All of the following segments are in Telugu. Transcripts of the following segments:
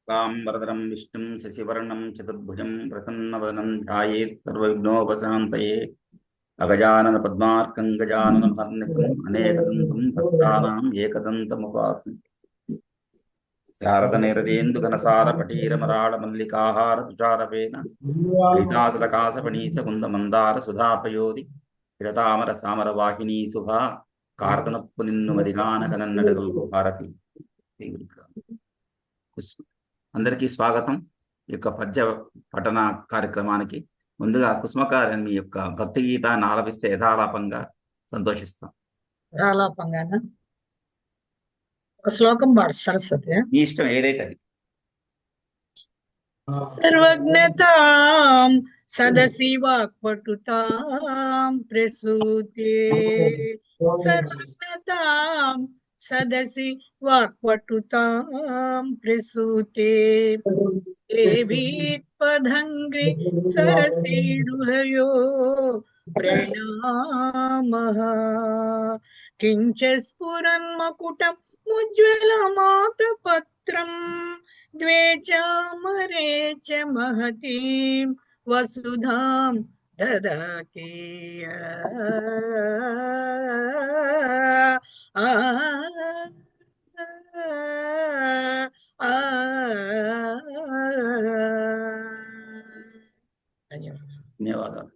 वरदरं विष्णुं शशिवर्णं चतुर्भुजं प्रसन्नवदनं ध्यायेत् सर्वविघ्नोपशान्तये अगजाननपद्मार्कं गजाननमहर्निशम् अनेकदन्तं भक्तानाम् एकदन्तमुपास्महे शारदनिरतेन्दुघनसारपटीरमराळमल्लिकाहार तुषारपेन ललितासलकासपणीसकुन्दमन्दारसुधापयोधि विडतामरसामरवाहिनी शुभा కార్తనప్పునిన్ను భారతి. అందరికీ స్వాగతం. ఈ యొక్క పద్య పఠన కార్యక్రమానికి ముందుగా కుసుమకారి మీ యొక్క భక్తి గీతాన్ని ఆలపిస్తే యథాలాపంగా సంతోషిస్తాం. ఆలాపంగానా ఒక శ్లోకం పాడు సరస్వతి. మీ ఇష్టం ఏదైతే అది. సర్వజ్ఞతాం సదసి వాక్పటుతాం ప్రసూతే సర్వజ్ఞతాం సదసి వాక్పటుతాం ప్రసూతే దేవీత్పదంగ్రి సరసీరుహయో ప్రణామః కించ స్ఫురన్మకుటం ఉజ్వలమాతపత్రం ద్వే చామరే చ మహతీం వసుధాం దదాతి. ధన్యవాదాలు.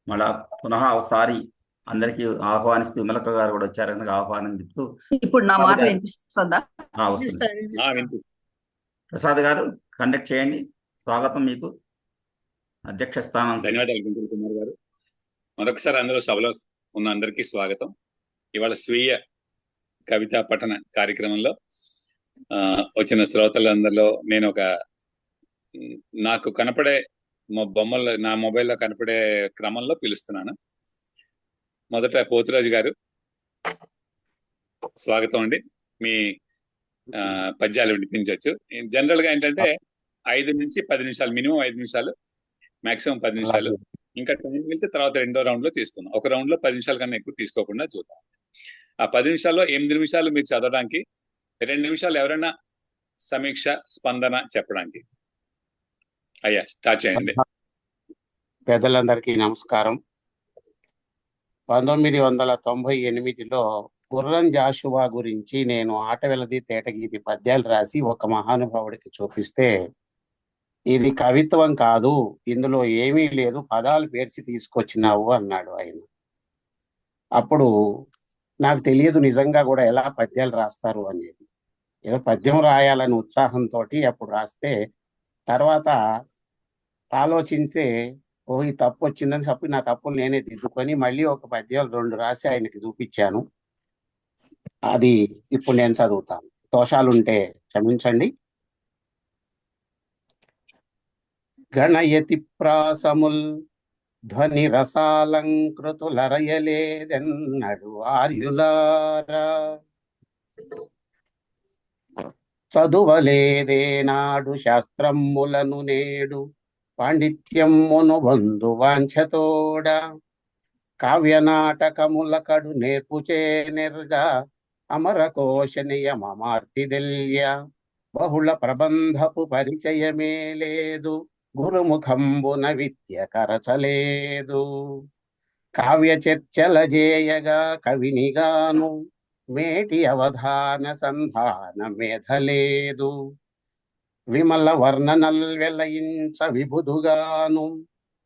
మళ్ళా పునః ఒకసారి అందరికి ఆహ్వానిస్తూ విమలక్క గారు కూడా వచ్చారు కనుక ఆహ్వానం చెప్తూ ఇప్పుడు నా మాట వినిపిస్తుందా? వస్తుంది. ప్రసాద్ గారు కండక్ట్ చేయండి. స్వాగతం మీకు, అధ్యక్ష స్థానం. ధన్యవాదాలు గుంటూరు కుమార్ గారు. మరొకసారి అందరూ సభలో ఉన్న అందరికీ స్వాగతం. ఇవాళ స్వీయ కవితా పఠన కార్యక్రమంలో వచ్చిన శ్రోతలందరిలో నేను నాకు కనపడే బొమ్మల్లో నా మొబైల్లో కనపడే క్రమంలో పిలుస్తున్నాను. మొదట పోతురాజు గారు స్వాగతం అండి. మీ పద్యాలు వినిపించవచ్చు. జనరల్ గా ఏంటంటే 5 నుంచి 10 నిమిషాలు, మినిమం 5 నిమిషాలు, మాక్సిమం 10 నిమిషాలు. ఇంకా టైం వెళ్తే తర్వాత రెండో రౌండ్ లో తీసుకుందాం. ఒక రౌండ్ లో 10 నిమిషాల కన్నా ఎక్కువ తీసుకోకుండా చూద్దాం. ఆ 10 నిమిషాల్లో 8 నిమిషాలు మీరు చదవడానికి, 2 నిమిషాలు ఎవరైనా సమీక్ష స్పందన చెప్పడానికి. అయ్యా స్టార్ట్ చేయండి. పెద్దలందరికీ నమస్కారం. 1998లో గుర్రం జాషువా గురించి నేను ఆటవెలది తేటగీతి పద్యాలు రాసి ఒక మహానుభావుడికి చూపిస్తే, ఇది కవిత్వం కాదు, ఇందులో ఏమీ లేదు, పదాలు పేర్చి తీసుకొచ్చినావు అన్నాడు ఆయన. అప్పుడు నాకు తెలియదు నిజంగా కూడా ఎలా పద్యాలు రాస్తారు అనేది. ఏదో పద్యం రాయాలని ఉత్సాహంతో అప్పుడు రాస్తే, తర్వాత ఆలోచించే ఈ తప్పు వచ్చిందని చెప్పి నా తప్పులు నేనే దిద్దుకొని మళ్ళీ ఒక పద్యాలు 2 రాసి ఆయనకి చూపించాను. అది ఇప్పుడు నేను చదువుతాను. దోషాలుంటే క్షమించండి. గణయతి ప్రాసముల్ ధ్వని రసాలంకృతులరయలేదెన్నడు ఆర్యులారా, చదువలేదేనాడు శాస్త్రములను నేడు పాండిత్యమును బంధు వాంఛతోడ, కావ్యనాటకముల కడు నేర్పుచే నెర్గా అమరకోశ నియమమార్తిదెల్య, బహుళ ప్రబంధపు పరిచయమే లేదు, గురుముఖంబున విద్య కరచలేదు, కావ్య చర్చల జేయగా కవినిగాను మేటి అవధాన సంధాన మేధలేదు, విమల వర్ణనల్ వెలయించ విబుధుగాను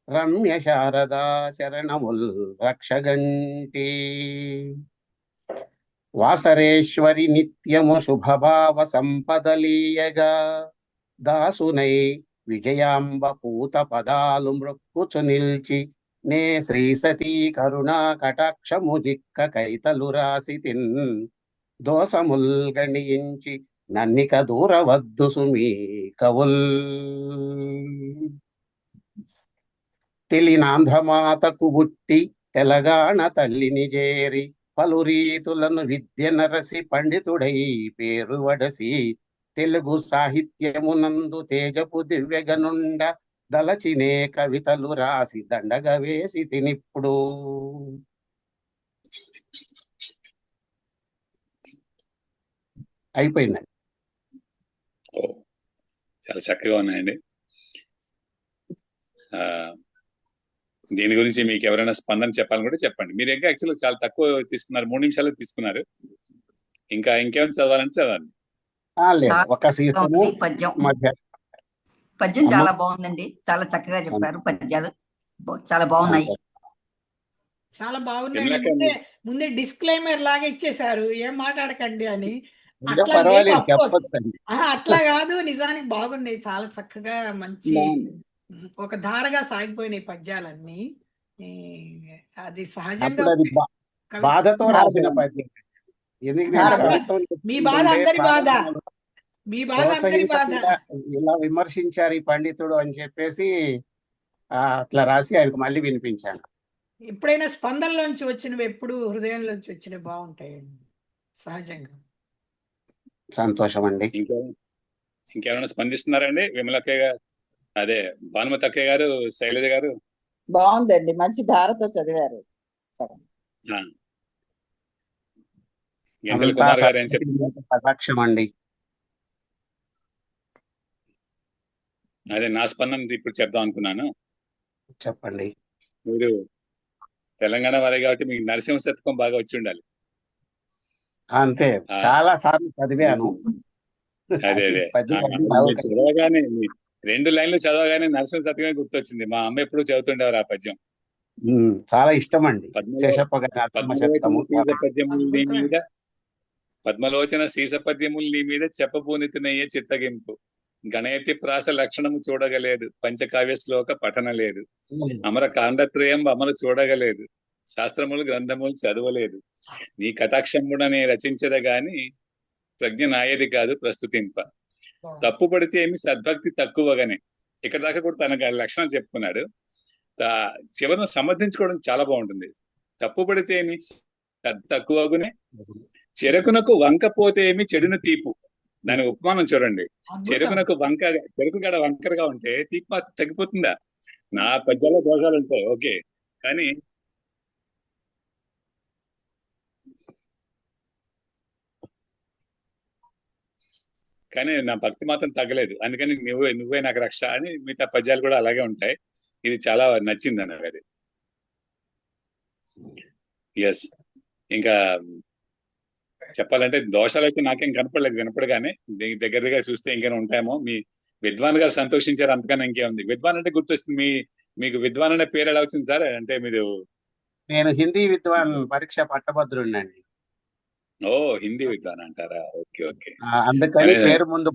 రమ్య శారదా చరణముల్ రక్షగంటి, వాసరేశ్వరి నిత్యము శుభభావ సంపదలీయగా దాసునై విజయాంబ పూత పదాలు మృక్కుచు నిల్చి, నే శ్రీ సతీ కరుణా కటాక్షము జిక్క కైతలు రాసి తిన్, దోసముల్ గణించి నన్నిక దూరవద్దు సుమీ కవుల్. తెలినాంధ్రమాతకు బుట్టి తెలంగాణ తల్లిని చేరి, పలు రీతులను విద్య నరసి పండితుడై పేరు వడసి, తెలుగు సాహిత్యమునందు తేజపు దివ్యగనుండ దలచినే కవితలు రాసి దండగా వేసి తినిప్పుడు. అయిపోయిందండి. చాలా చక్కగా ఉన్నాయండి. ఆ, దీని గురించి మీకు ఎవరైనా స్పందన చెప్పాలని కూడా చెప్పండి. మీరు ఇంకా యాక్చువల్గా చాలా తక్కువ తీసుకున్నారు, 3 నిమిషాలు తీసుకున్నారు. ఇంకేమైనా చదవాలంటే చదవండి. లేదు, చాలా ఒక సీజను ఉంది పద్యం. మధ్య పద్యం అమ్మ చాలా బాగుందండి, చాలా చక్కగా చెప్పారు. పద్యాలు చాలా బాగున్నాయి. చాలా బాగున్నాయండి. విమలాక ముందే డిస్క్లైమర్ లాగా ఇచ్చేశారు, ఏం మాట్లాడకండి అని. ఏదో అట్లా లేదు, పర్వాలేదు, ఆఫ్ కోర్స్. చెప్పొచ్చండి. అట్లా కాదు, నిజానికి బాగున్నాయి, చాలా చక్కగా మంచి బాగుంది. ఒక ధారగా సాగిపోయినాయి పద్యాలన్నీ. ఈ, అది సహజంగా అప్పుడు అది కవి బాధతో రాసిన పద్యం. ఎందుకు నేను అంతే. కవిత్వం మీ బాధ చెప్తుంటే అందరి బాధ, మీ బాధ అందరి బాధ. ప్రోత్సహించకుండా ఇలా విమర్శించారు ఈ పండితుడు అని చెప్పేసి అట్లా రాసి ఆయనకు మళ్ళీ వినిపించాను. ఎప్పుడైనా స్పందనలోంచి వచ్చినవి ఎప్పుడు హృదయంలోంచి వచ్చినవి బాగుంటాయండి, సహజంగా. సంతోషం అండి. ఇంకేమైనా స్పందిస్తున్నారండి? విమలక్కయ్య గారు, అదే భానుమతి అక్కయ్య గారు, శైలజ గారు. బాగుందండి, మంచి ధారతో చదివారు. గంటల కుమార్ గారు ఏం చెప్తున్నారు? కటాక్షం అండి. అదే నా స్పందన ఇప్పుడు చెప్దాం అనుకున్నాను. చెప్పండి. మీరు తెలంగాణ వారే కాబట్టి మీకు నరసింహ శతకం బాగా వచ్చి ఉండాలి. అంతే, చాలా సార్లు చదివాను. అదే చదవగానే 2 లైన్లు చదవగానే నరసింహ శతకమే గుర్తొచ్చింది. మా అమ్మ ఎప్పుడు చదువుతుండేవారు ఆ పద్యం. చాలా ఇష్టం అండి. పద్మలోచన సీస పద్యములు నీ మీద చెప్పబూనితునయ్యే చిత్తగింపు, గణయతి ప్రాస లక్షణము చూడగలేదు, పంచకావ్య శ్లోక పఠన లేదు, అమర కాండత్రయం అమలు చూడగలేదు, శాస్త్రములు గ్రంథములు చదవలేదు, నీ కటాక్షముడనే రచించద గాని ప్రజ్ఞ నాయది కాదు ప్రస్తుతింప, తప్పు పడితే ఏమి సద్భక్తి తక్కువగానే. ఇక్కడ దాకా కూడా తన లక్షణం చెప్పుకున్నాడు. చివరిని సమర్థించుకోవడం చాలా బాగుంటుంది. తప్పు పడితే ఏమి తక్కువగునే, చెరుకునకు వంక పోతే ఏమి చెడును తీపు. దాని ఉపమానం చూడండి. చెరుకునకు చెరుకు గడ వంకరగా ఉంటే తీపి తగ్గిపోతుందా? నా పద్యాల్లో దోషాలు ఉంటాయి, ఓకే, కానీ నా భక్తి మాత్రం తగ్గలేదు. అందుకని నువ్వే నాకు రక్ష అని మిగతా పద్యాలు కూడా అలాగే ఉంటాయి. ఇది చాలా నచ్చింది అన్నది అది. ఎస్, ఇంకా చెప్పాలంటే దోషాలు అయితే నాకేం కనపడలేదు. వినపడగానే దగ్గరగా చూస్తే ఇంకేమైనా ఉంటాయేమో. మీ విద్వాన్ గారు సంతోషించారు, అంతకన్నా ఇంకేముంది. విద్వాన్ అంటే గుర్తొస్తుంది. మీకు విద్వాన్ అనే పేరు ఎలా వచ్చింది సార్? అంటే మీరు? నేను హిందీ విద్వాన్ పరీక్ష పట్టభద్రుడినండి. ఓ, హిందీ విద్వాన్ అంటారా? Okay okay. అందుకని పేరు ముందు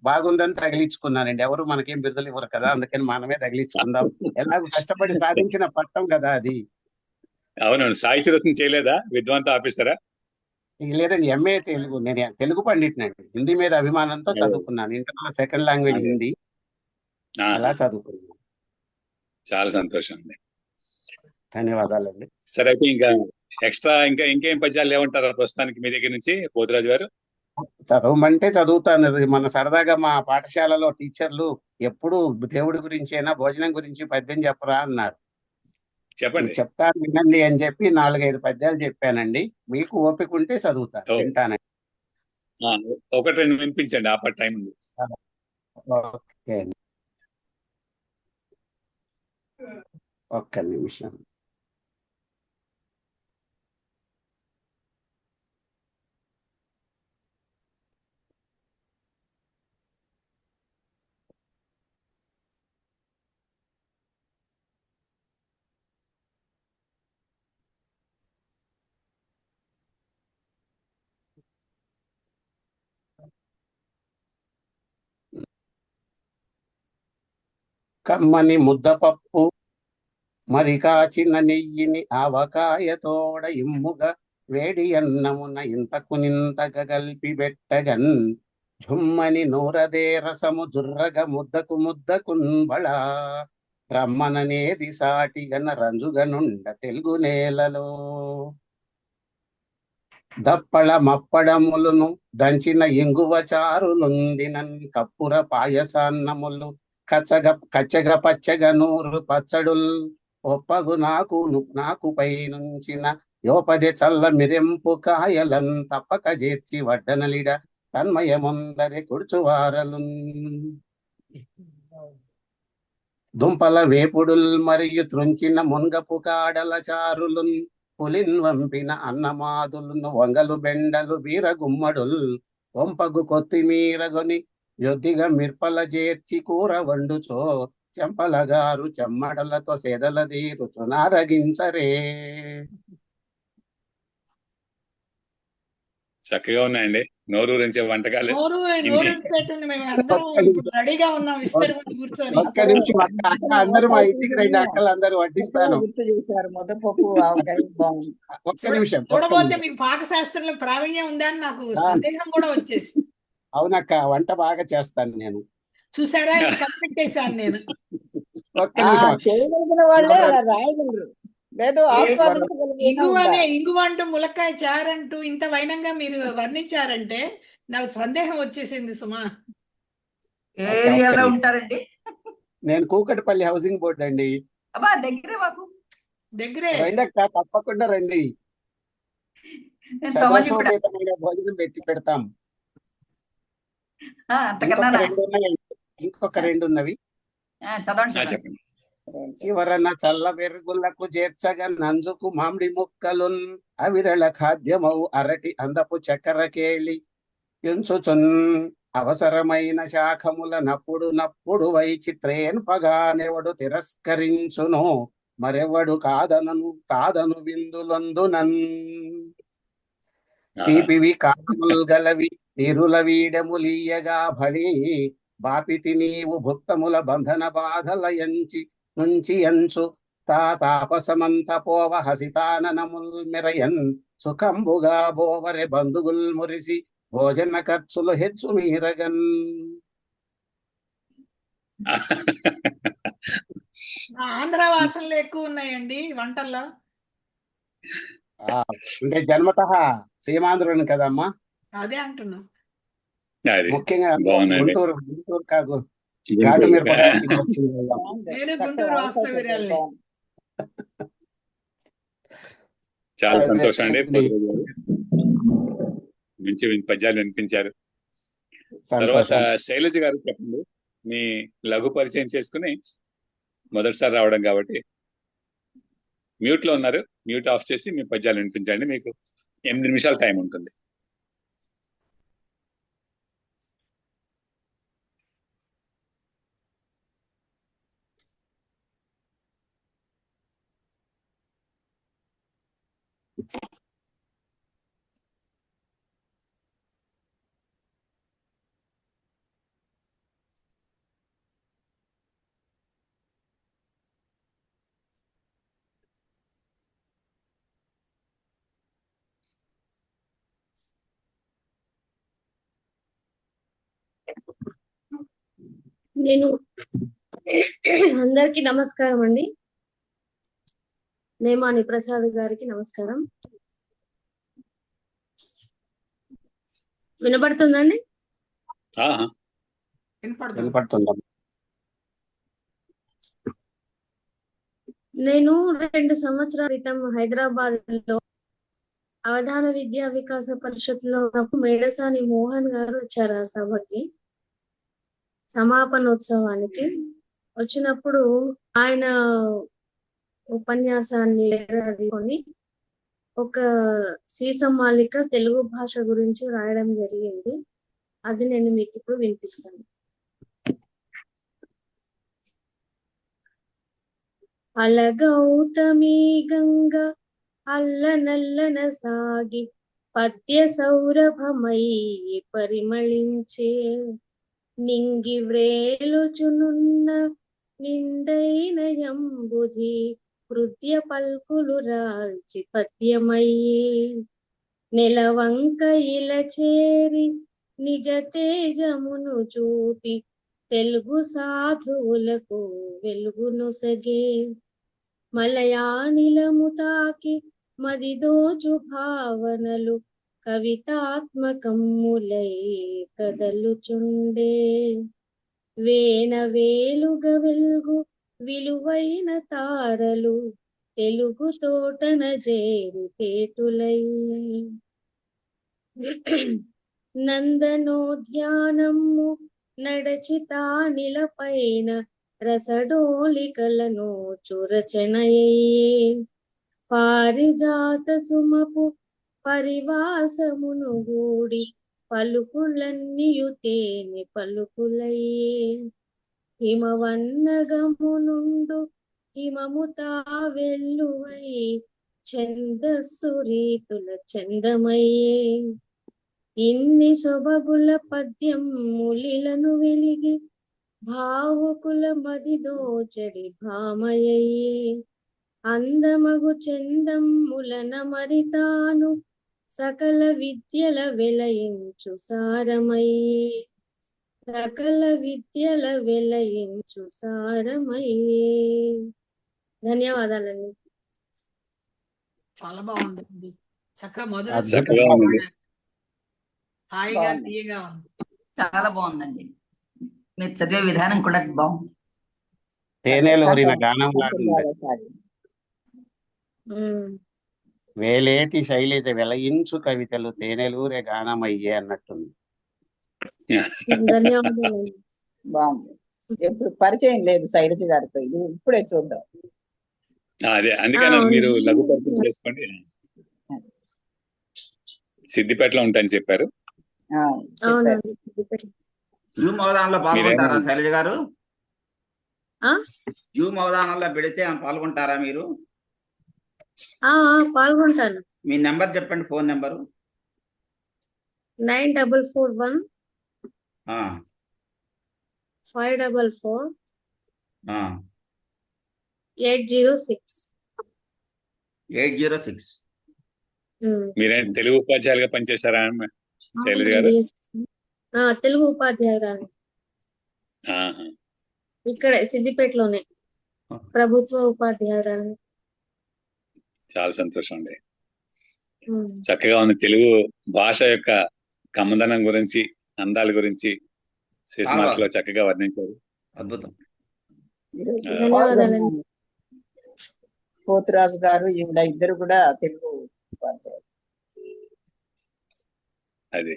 బాగుందని తగిలించుకున్నానండి. ఎవరు మనకేం బిరుదులు ఇవ్వరు కదా, అందుకని మనమే తగిలించుకుందాం. ఎలాగో కష్టపడి సాధించిన పట్టం కదా అది. అవునవును. సాయి చరిత్రం చేయలేదా? విద్వాంతో ఆపిస్తారా? లేదండి, ఎంఏ తెలుగు. నేను తెలుగు పండిట్నండి. హిందీ మీద అభిమానంతో చదువుకున్నాను. ఇంటర్లో సెకండ్ లాంగ్వేజ్ హిందీ, అలా చదువుకున్నాను. చాలా సంతోషం అండి, ధన్యవాదాలండి. సరే, అయితే ఇంకా ఎక్స్ట్రా ఇంకేం పద్యాలు ఏమంటారు ప్రస్తుతానికి మీ దగ్గర నుంచి పోతురాజు గారు? చదవమంటే చదువుతాను. మన సరదాగా మా పాఠశాలలో టీచర్లు ఎప్పుడు దేవుడి గురించి అయినా భోజనం గురించి పద్యం చెప్పరా అన్నారు. చెప్పండి. చెప్తాను వినండి అని చెప్పి 4-5 పద్యాలు చెప్పానండి. మీకు ఓపిక ఉంటే చదువుతాను, వింటానండి. 1-2 వినిపించండి, ఆ టైం ఉంది. ఓకే అండి, ఒక్క నిమిషం. కమ్మని ముద్దపప్పు మరి కాచిన నెయ్యిని ఆవకాయ తోడ ఇమ్ముగా వేడి అన్నమున ఇంతకునింతగా గల్పి పెట్టగన్ ఝుమ్మని నూరదే రసము జుర్రగ ముద్దకు ముద్దకున్బళ రమ్మననేది సాటిగన రంజుగనుండ తెలుగు నేలలో. దప్పళ మప్పడములను దంచిన ఇంగువ చారులుందినన్ కప్పుర పాయసాన్నములు కచ్చగ పచ్చగ నూరు పచ్చడుల్ ఒప్పగు నాకు పైనుంచిన యోపది చల్ల మిరెంపు కాయలన్ తప్పక చేర్చి వడ్డనలిడ తన్మయముందరి కుడుచువారలు. దుంపల వేపుడుల్ మరియు త్రుంచిన మున్గపు కాడల చారులున్ పులిన్ వంపిన అన్నమాదులను వంగలు బెండలు బీరగుమ్మడుల్ వంపగు కొత్తిమీరగొని యొద్దిగా మిర్పల చేర్చి కూర వండుచో చెంపలగారు చెమ్మడలతో సెదల దీరుచునారగించరే. చక్కగా ఉన్నాయండి, నోరూరించే వంటకాలు. నోరూరించేటండి. మేము అందరం ఇప్పుడు రెడీగా ఉన్నాం ఇస్తరి ముందు కూర్చొని. ఒక్క నిమిషం అక్క, అందరూ మా ఇంటికి రెండు అక్కలు అందరూ వడ్డిస్తాను. గుర్తు చేశారు, ముద్దపప్పు ఆవకాయ బాగుంది. ఒక్క నిమిషం. చూడబోతే మీకు పాకశాస్త్రంలో ప్రావీణ్యం ఉందని నాకు సందేహం కూడా వచ్చేసి. అవునక్క, వంట బాగా చేస్తాను నేను. చూసారా, కనిపెట్టేశాను నేను. ఒక్క నిమిషం. చేయగలిగిన వాళ్ళే అలా రాయగలరు, లేదు ఆస్వాదించగలిగిన ఇంగువ అంటూ ములక్కాయ చారంటూ ఇంత వైనంగా మీరు వర్ణించారంటే నాకు సందేహం వచ్చేసింది సుమా. ఏ ఏరియాలో ఉంటారండి? నేను కూకట్పల్లి హౌసింగ్ బోర్డు అండి. అబ్బా, దగ్గరే మాకు. దగ్గరే. రండక్క, తప్పకుండా రండి. నేను సమాజం కూడా సర్వసోపేతమైన భోజనం పెట్టి పెడతాం. అంతకన్నా ఇంకొక రెండు ఉన్నవి. చదవండి. చెప్పండి. చివరన చల్ల వెరుగులకు చేర్చగా నంజుకు మామిడి ముక్కలున్ అవిరళ ఖాద్యమౌ అరటి అందపు చక్కెర కేళి ఎంచుచున్ అవసరమైన శాఖముల నప్పుడు వైచిత్రేన్పగానెవడు తిరస్కరించును మరెవడు కాదను విందులందునన్. తీపివి కారముల్ గలవి తీరుల వీడములీయగా భళి బాపితి నీవు భుక్తముల బంధన బాధల నుంచి ఎంచు తాపసమంత పోవ హసితాననముల్ మెరయన్ సుఖంబుగా బోవరె బంధుగుల్ మురిసి భోజన ఖర్చులు హెచ్చు మీరగన్. ఆంధ్ర వాసనలు ఎక్కువ ఉన్నాయండి వంటల్లో. అంటే జన్మతః సీమాంధ్రుని కదమ్మా, అదే అంటున్నా. ముఖ్యంగా గుంటూరు కాదు ఘాటు నేను గుంటూరు వాస్తవ్యురాల్ని. చాలా సంతోషం అండి, మంచి పద్యాలు వినిపించారు. తర్వాత శైలజ గారు చెప్పండి, మీ లఘు పరిచయం చేసుకుని మొదటిసారి రావడం కాబట్టి మ్యూట్ లో ఉన్నారు, మ్యూట్ ఆఫ్ చేసి మీ పద్యాలు వినిపించండి. మీకు 8 నిమిషాల టైం ఉంటుంది. నేను అందరికీ నమస్కారం అండి. నేమాని ప్రసాద్ గారికి నమస్కారం. వినపడుతుందండి? వినపడుతుంది. నేను 2 సంవత్సరాల క్రితం హైదరాబాద్ లో అవధాన విద్యా వికాస పరిషత్ లో ఉన్నప్పుడు మేడసాని మోహన్ గారు వచ్చారు ఆ సభకి, సమాపనోత్సవానికి. వచ్చినప్పుడు ఆయన ఉపన్యాసాన్ని తీసుకొని ఒక సీసమాలిక తెలుగు భాష గురించి రాయడం జరిగింది. అది నేను మీకు ఇప్పుడు వినిపిస్తాను. అలగౌతమీ గంగ అల్లనల్లన సాగి పద్య సౌరభమై పరిమళించే నింగి వ్రేలుచునున్న నిండైన యంబుధి హృదయ పల్కులు రాల్చి పద్యమయ్యే నెలవంక ఇల చేరి నిజ తేజమును చూపి తెలుగు సాధువులకు వెలుగునొసగే మలయానిలము తాకి మదిదోచు భావనలు కవితాత్మకములై కదలుచుండే వేన వేలుగ వెలుగు విలువైన తారలు తెలుగు తోటన చేరి కేతులై నందనోద్యానము నడచితా నిలపైన రసడోలికలను చురచనయే పారిజాత సుమపు పరివాసమును గూడి పలుకులన్నీయు తేనె పలుకులయ్యే హిమవన్నగము నుండు హిమము తావెల్లువై ఛందస్సు రీతుల చందమయ్యే ఇన్ని సొబగుల పద్యం ములిలను వెలిగి భావుకుల మదిదోచడి భామయయ్యే అందమగు చందమ్ములన మరితాను సకల విద్యల వెలయించు సారమయ్యే సకల విద్యల వెలయించు సారమయ్యే. ధన్యవాదాలండి. చాలా బాగుందండి. చక్కగా మధుర చక్కగా ఉంది. హాయిగా బాగుంది. తీయగా ఉంది. చాలా బాగుందండి. మీరు చదివే విధానం కూడా బాగుంది. తేనెలు ఊరిన గానం లాగుంది. ఉమ్. వేలేటి శైలేజ వెలయించు కవితలు తేనెలూరే గానమయ్యే అన్నట్టుంది. ధన్యవాదాలండి. బాగుంది. ఎప్పుడు పరిచయం లేదు శైలజ గారితో, ఇది ఇప్పుడే చూద్దాం. అదే అందుకని మీరు లఘు పరిచయం చేసుకోండి. సిద్దిపేటలో ఉంటాయని చెప్పారు. చెప్పారు. అవునండి. జూమ్ అవధానంలో పాల్గొంటారా మీరేమో- శైలజ గారు? ఆ? జూమ్ అవధానంలో పెడితే పాల్గొంటారా మీరు? పాల్గొంటాను. మీ నెంబర్ చెప్పండి, ఫోన్ నెంబరు. 9441 ఆ, 544 ఆ, 806. 806. మీరేం తెలుగు ఉపాధ్యాయులుగా పనిచేశారా శైలజ గారు? తెలుగు ఉపాధ్యాయురాలు ఆహా. ఇక్కడే సిద్దిపేటలోనే ప్రభుత్వ ఉపాధ్యాయురాలు. చాలా సంతోషం అండి. చక్కగా ఉంది. తెలుగు భాష యొక్క కమ్మదనం గురించి, అందాల గురించి శేషమార్కులో చక్కగా వర్ణించారు. అద్భుతం. ఈరోజు ధన్యవాదాలండి. పోతురాజు గారు ఈవిడ ఇద్దరు కూడా తెలుగు ఉపాధ్యాయులు. అది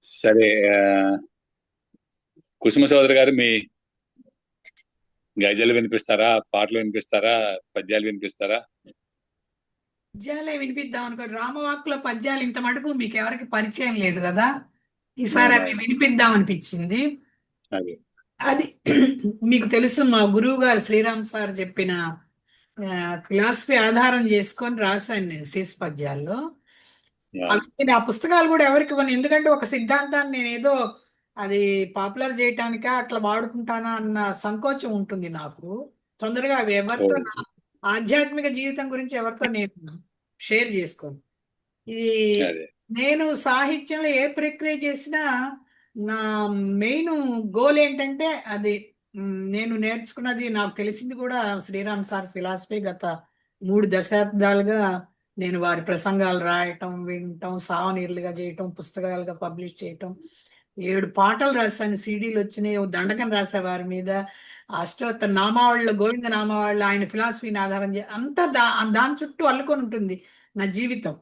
సరే. కుసుమ సోదరి గారు, మీ గజలు వినిపిస్తారా, పాటలు వినిపిస్తారా, పద్యాలు వినిపిస్తారా? పద్యాలే వినిపిద్దాం అనుకో. రామవాక్కుల పద్యాలు ఇంత మటుకు మీకు ఎవరికి పరిచయం లేదు కదా, ఈసారి అవి వినిపిద్దాం అనిపించింది. అది అది మీకు తెలుసు, మా గురువు గారు శ్రీరామ్ సార్ చెప్పిన ఫిలాసఫీ ఆధారం చేసుకొని రాశాను నేను శీర్ష పద్యాల్లో. అవి నేను ఆ పుస్తకాలు కూడా ఎవరికి ఇవ్వను, ఎందుకంటే ఒక సిద్ధాంతాన్ని నేను ఏదో అది పాపులర్ చేయటానికా అట్లా వాడుకుంటానా అన్న సంకోచం ఉంటుంది నాకు. తొందరగా అవి ఎవరితో నా ఆధ్యాత్మిక జీవితం గురించి ఎవరితో నేను షేర్ చేసుకోను. ఇది అదే నేను సాహిత్యంలో ఏ ప్రక్రియ చేసినా నా మెయిన్ గోల్ ఏంటంటే అది నేను నేర్చుకున్నది, నాకు తెలిసింది కూడా శ్రీరామ్ సార్ ఫిలాసఫీ. గత 3 దశాబ్దాలుగా నేను వారి ప్రసంగాలు రాయటం, వినటం, సావనీర్లుగా చేయటం, పుస్తకాలుగా పబ్లిష్ చేయటం. 7 పాటలు రాశాను, సీడీలు వచ్చినాయి. ఓ దండకం రాసా వారి మీద. అష్టోత్తర నామావళిలో గోవింద నామావళిలో ఆయన ఫిలాసఫీని ఆధారం అంతా దాని చుట్టూ అల్లుకొని ఉంటుంది నా జీవితం.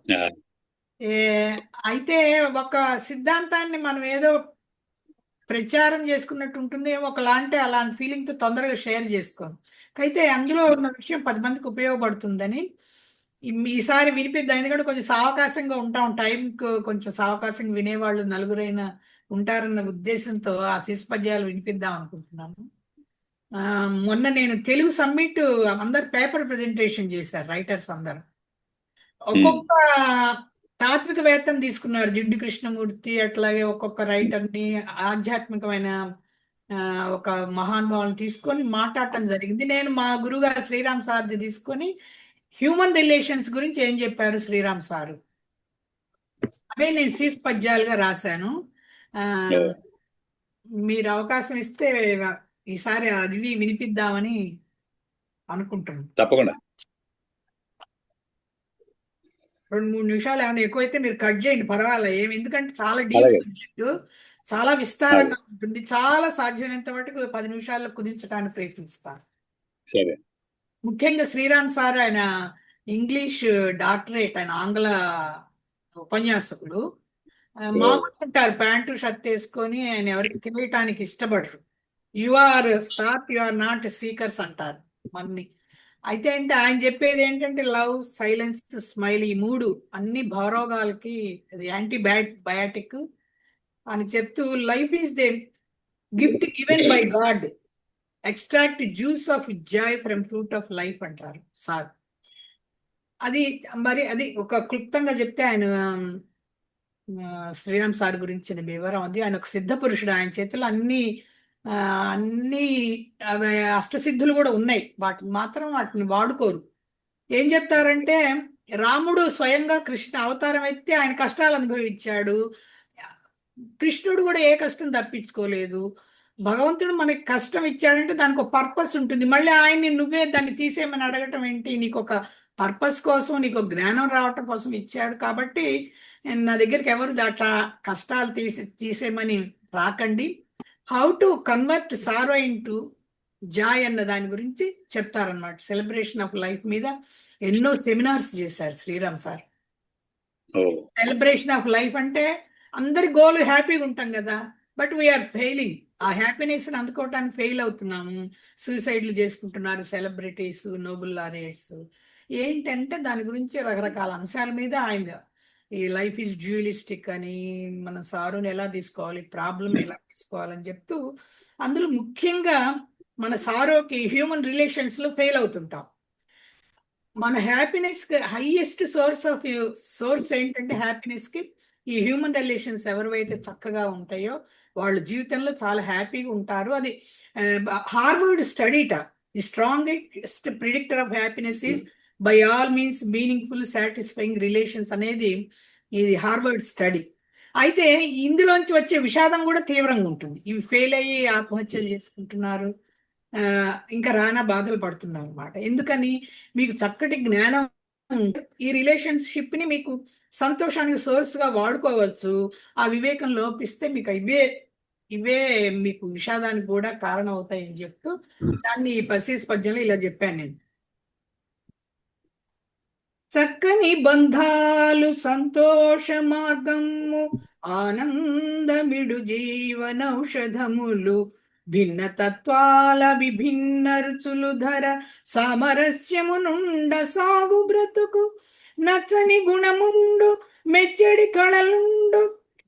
అయితే ఒక సిద్ధాంతాన్ని మనం ఏదో ప్రచారం చేసుకున్నట్టు ఉంటుంది, ఒకలాంటి అలాంటి ఫీలింగ్తో తొందరగా షేర్ చేసుకోను. అయితే అందులో ఉన్న విషయం 10 మందికి ఉపయోగపడుతుందని ఈసారి వినిపిద్దాం. ఎందుకంటే కొంచెం సావకాశంగా ఉంటాం, టైంకు కొంచెం సావకాశంగా వినేవాళ్ళు నలుగురైనా ఉంటారన్న ఉద్దేశంతో ఆ శీర్ష పద్యాలు వినిపిద్దాం అనుకుంటున్నాను. మొన్న నేను తెలుగు సమ్మిట్ అందరు పేపర్ ప్రెజెంటేషన్ చేశారు, రైటర్స్ అందరు. ఒక్కొక్క తాత్వికవేత్తని తీసుకున్నారు, జిడ్డు కృష్ణమూర్తి, అట్లాగే ఒక్కొక్క రైటర్ని, ఆధ్యాత్మికమైన ఒక మహానుభావుని తీసుకొని మాట్లాడటం జరిగింది. నేను మా గురువుగారు శ్రీరామ్ సార్ది తీసుకొని హ్యూమన్ రిలేషన్స్ గురించి ఏం చెప్పారు శ్రీరామ్ సారు అవే నేను శీర్ష పద్యాలుగా రాశాను. మీరు అవకాశం ఇస్తే ఈసారి అది వినిపిద్దామని అనుకుంటున్నాను. తప్పకుండా 2-3 నిమిషాలు ఏమైనా ఎక్కువైతే మీరు కట్ చేయండి, పర్వాలేదు ఏమి, ఎందుకంటే చాలా డీప్ సబ్జెక్టు, చాలా విస్తారంగా ఉంటుంది. చాలా సాధ్యమైనంత మటుకు 10 నిమిషాల్లో కుదించడానికి ప్రయత్నిస్తాను. సరే. ముఖ్యంగా శ్రీరామ్ సార్ ఆయన ఇంగ్లీష్ డాక్టరేట్, ఆయన ఆంగ్ల ఉపన్యాసకుడు. మామూలు ఉంటారు, ప్యాంటు షర్ట్ వేసుకొని, ఆయన ఎవరికి తెలియటానికి ఇష్టపడరు. You are sharp, you are not seekers అంటారు మన్ని. అయితే అంటే ఆయన చెప్పేది ఏంటంటే లవ్, సైలెన్స్, స్మైల్, ఈ మూడు అన్ని భారోగాలకి యాంటీ బయాటిక్ అని చెప్తూ, life is the gift given by God, extract juice of Joy from fruit of life అంటారు సార్. అది మరి అది ఒక క్లుప్తంగా చెప్తే ఆయన శ్రీరామ్ సార్ గురించిన వివరం అది. ఆయన ఒక సిద్ధ పురుషుడు, ఆయన చేతిలో అన్ని అష్టసిద్ధులు కూడా ఉన్నాయి, వాటిని మాత్రం వాటిని వాడుకోరు. ఏం చెప్తారంటే రాముడు స్వయంగా కృష్ణ అవతారం అయితే ఆయన కష్టాలు అనుభవించాడు, కృష్ణుడు కూడా ఏ కష్టం తప్పించుకోలేదు. భగవంతుడు మనకి కష్టం ఇచ్చాడంటే దానికి ఒక పర్పస్ ఉంటుంది. మళ్ళీ ఆయన్ని నువ్వే దాన్ని తీసేయమని అడగటం ఏంటి? నీకు ఒక పర్పస్ కోసం, నీకు జ్ఞానం రావటం కోసం ఇచ్చాడు. కాబట్టి నా దగ్గరికి ఎవరు అట్లా కష్టాలు తీసేయమని రాకండి. How to convert sorrow into Joy అన్న దాని గురించి చెప్తారనమాట. సెలబ్రేషన్ ఆఫ్ లైఫ్ మీద ఎన్నో సెమినార్స్ చేశారు Sriram sir. Celebration of life అంటే అందరి గోల్ హ్యాపీగా ఉంటాం కదా, బట్ వీఆర్ ఫెయిలింగ్. ఆ హ్యాపీనెస్ అందుకోవటానికి ఫెయిల్ అవుతున్నాము. సూసైడ్లు చేసుకుంటున్నారు సెలబ్రిటీస్, నోబెల్ లారియట్స్. ఏంటంటే దాని గురించి రకరకాల అంశాల మీద ఆయన ఈ లైఫ్ ఈజ్ డ్యూయలిస్టిక్ అని, మన సారుని ఎలా తీసుకోవాలి, ప్రాబ్లం ఎలా తీసుకోవాలని చెప్తూ, అందులో ముఖ్యంగా మన సారోకి హ్యూమన్ రిలేషన్స్ లో ఫెయిల్ అవుతుంటాం. మన హ్యాపీనెస్ హైయెస్ట్ సోర్స్ ఏంటంటే హ్యాపీనెస్ కి ఈ హ్యూమన్ రిలేషన్స్ ఎవరివైతే చక్కగా ఉంటాయో వాళ్ళ జీవితంలో చాలా హ్యాపీగా ఉంటారు. అది హార్వర్డ్ స్టడీట, the strongest predictor of happiness is by all means meaningful satisfying relations అనేది ఇది హార్వర్డ్ స్టడీ. అయితే ఇందులోంచి వచ్చే విషాదం కూడా తీవ్రంగా ఉంటుంది. ఇవి ఫెయిల్ అయ్యి ఆత్మహత్యలు చేసుకుంటున్నారు, ఇంకా రానా బాధలు పడుతున్నారు అనమాట. ఎందుకని? మీకు చక్కటి జ్ఞానం ఈ రిలేషన్షిప్ ని మీకు సంతోషానికి సోర్స్ గా వాడుకోవచ్చు. ఆ వివేకం లోపిస్తే మీకు ఇవే మీకు విషాదానికి కూడా కారణం అవుతాయని చెప్తూ దాన్ని పసీస్ పద్యంలో ఇలా చెప్పాను నేను. చక్కని బంధాలు సంతోష మార్గము, ఆనందమిడు జీవనౌషధములు, భిన్న తత్వాల విభిన్న రుచులు ధర, సామరస్యము నుండ సాగు బ్రతుకు, నచ్చని గుణముండు మెచ్చడి కళలుండు,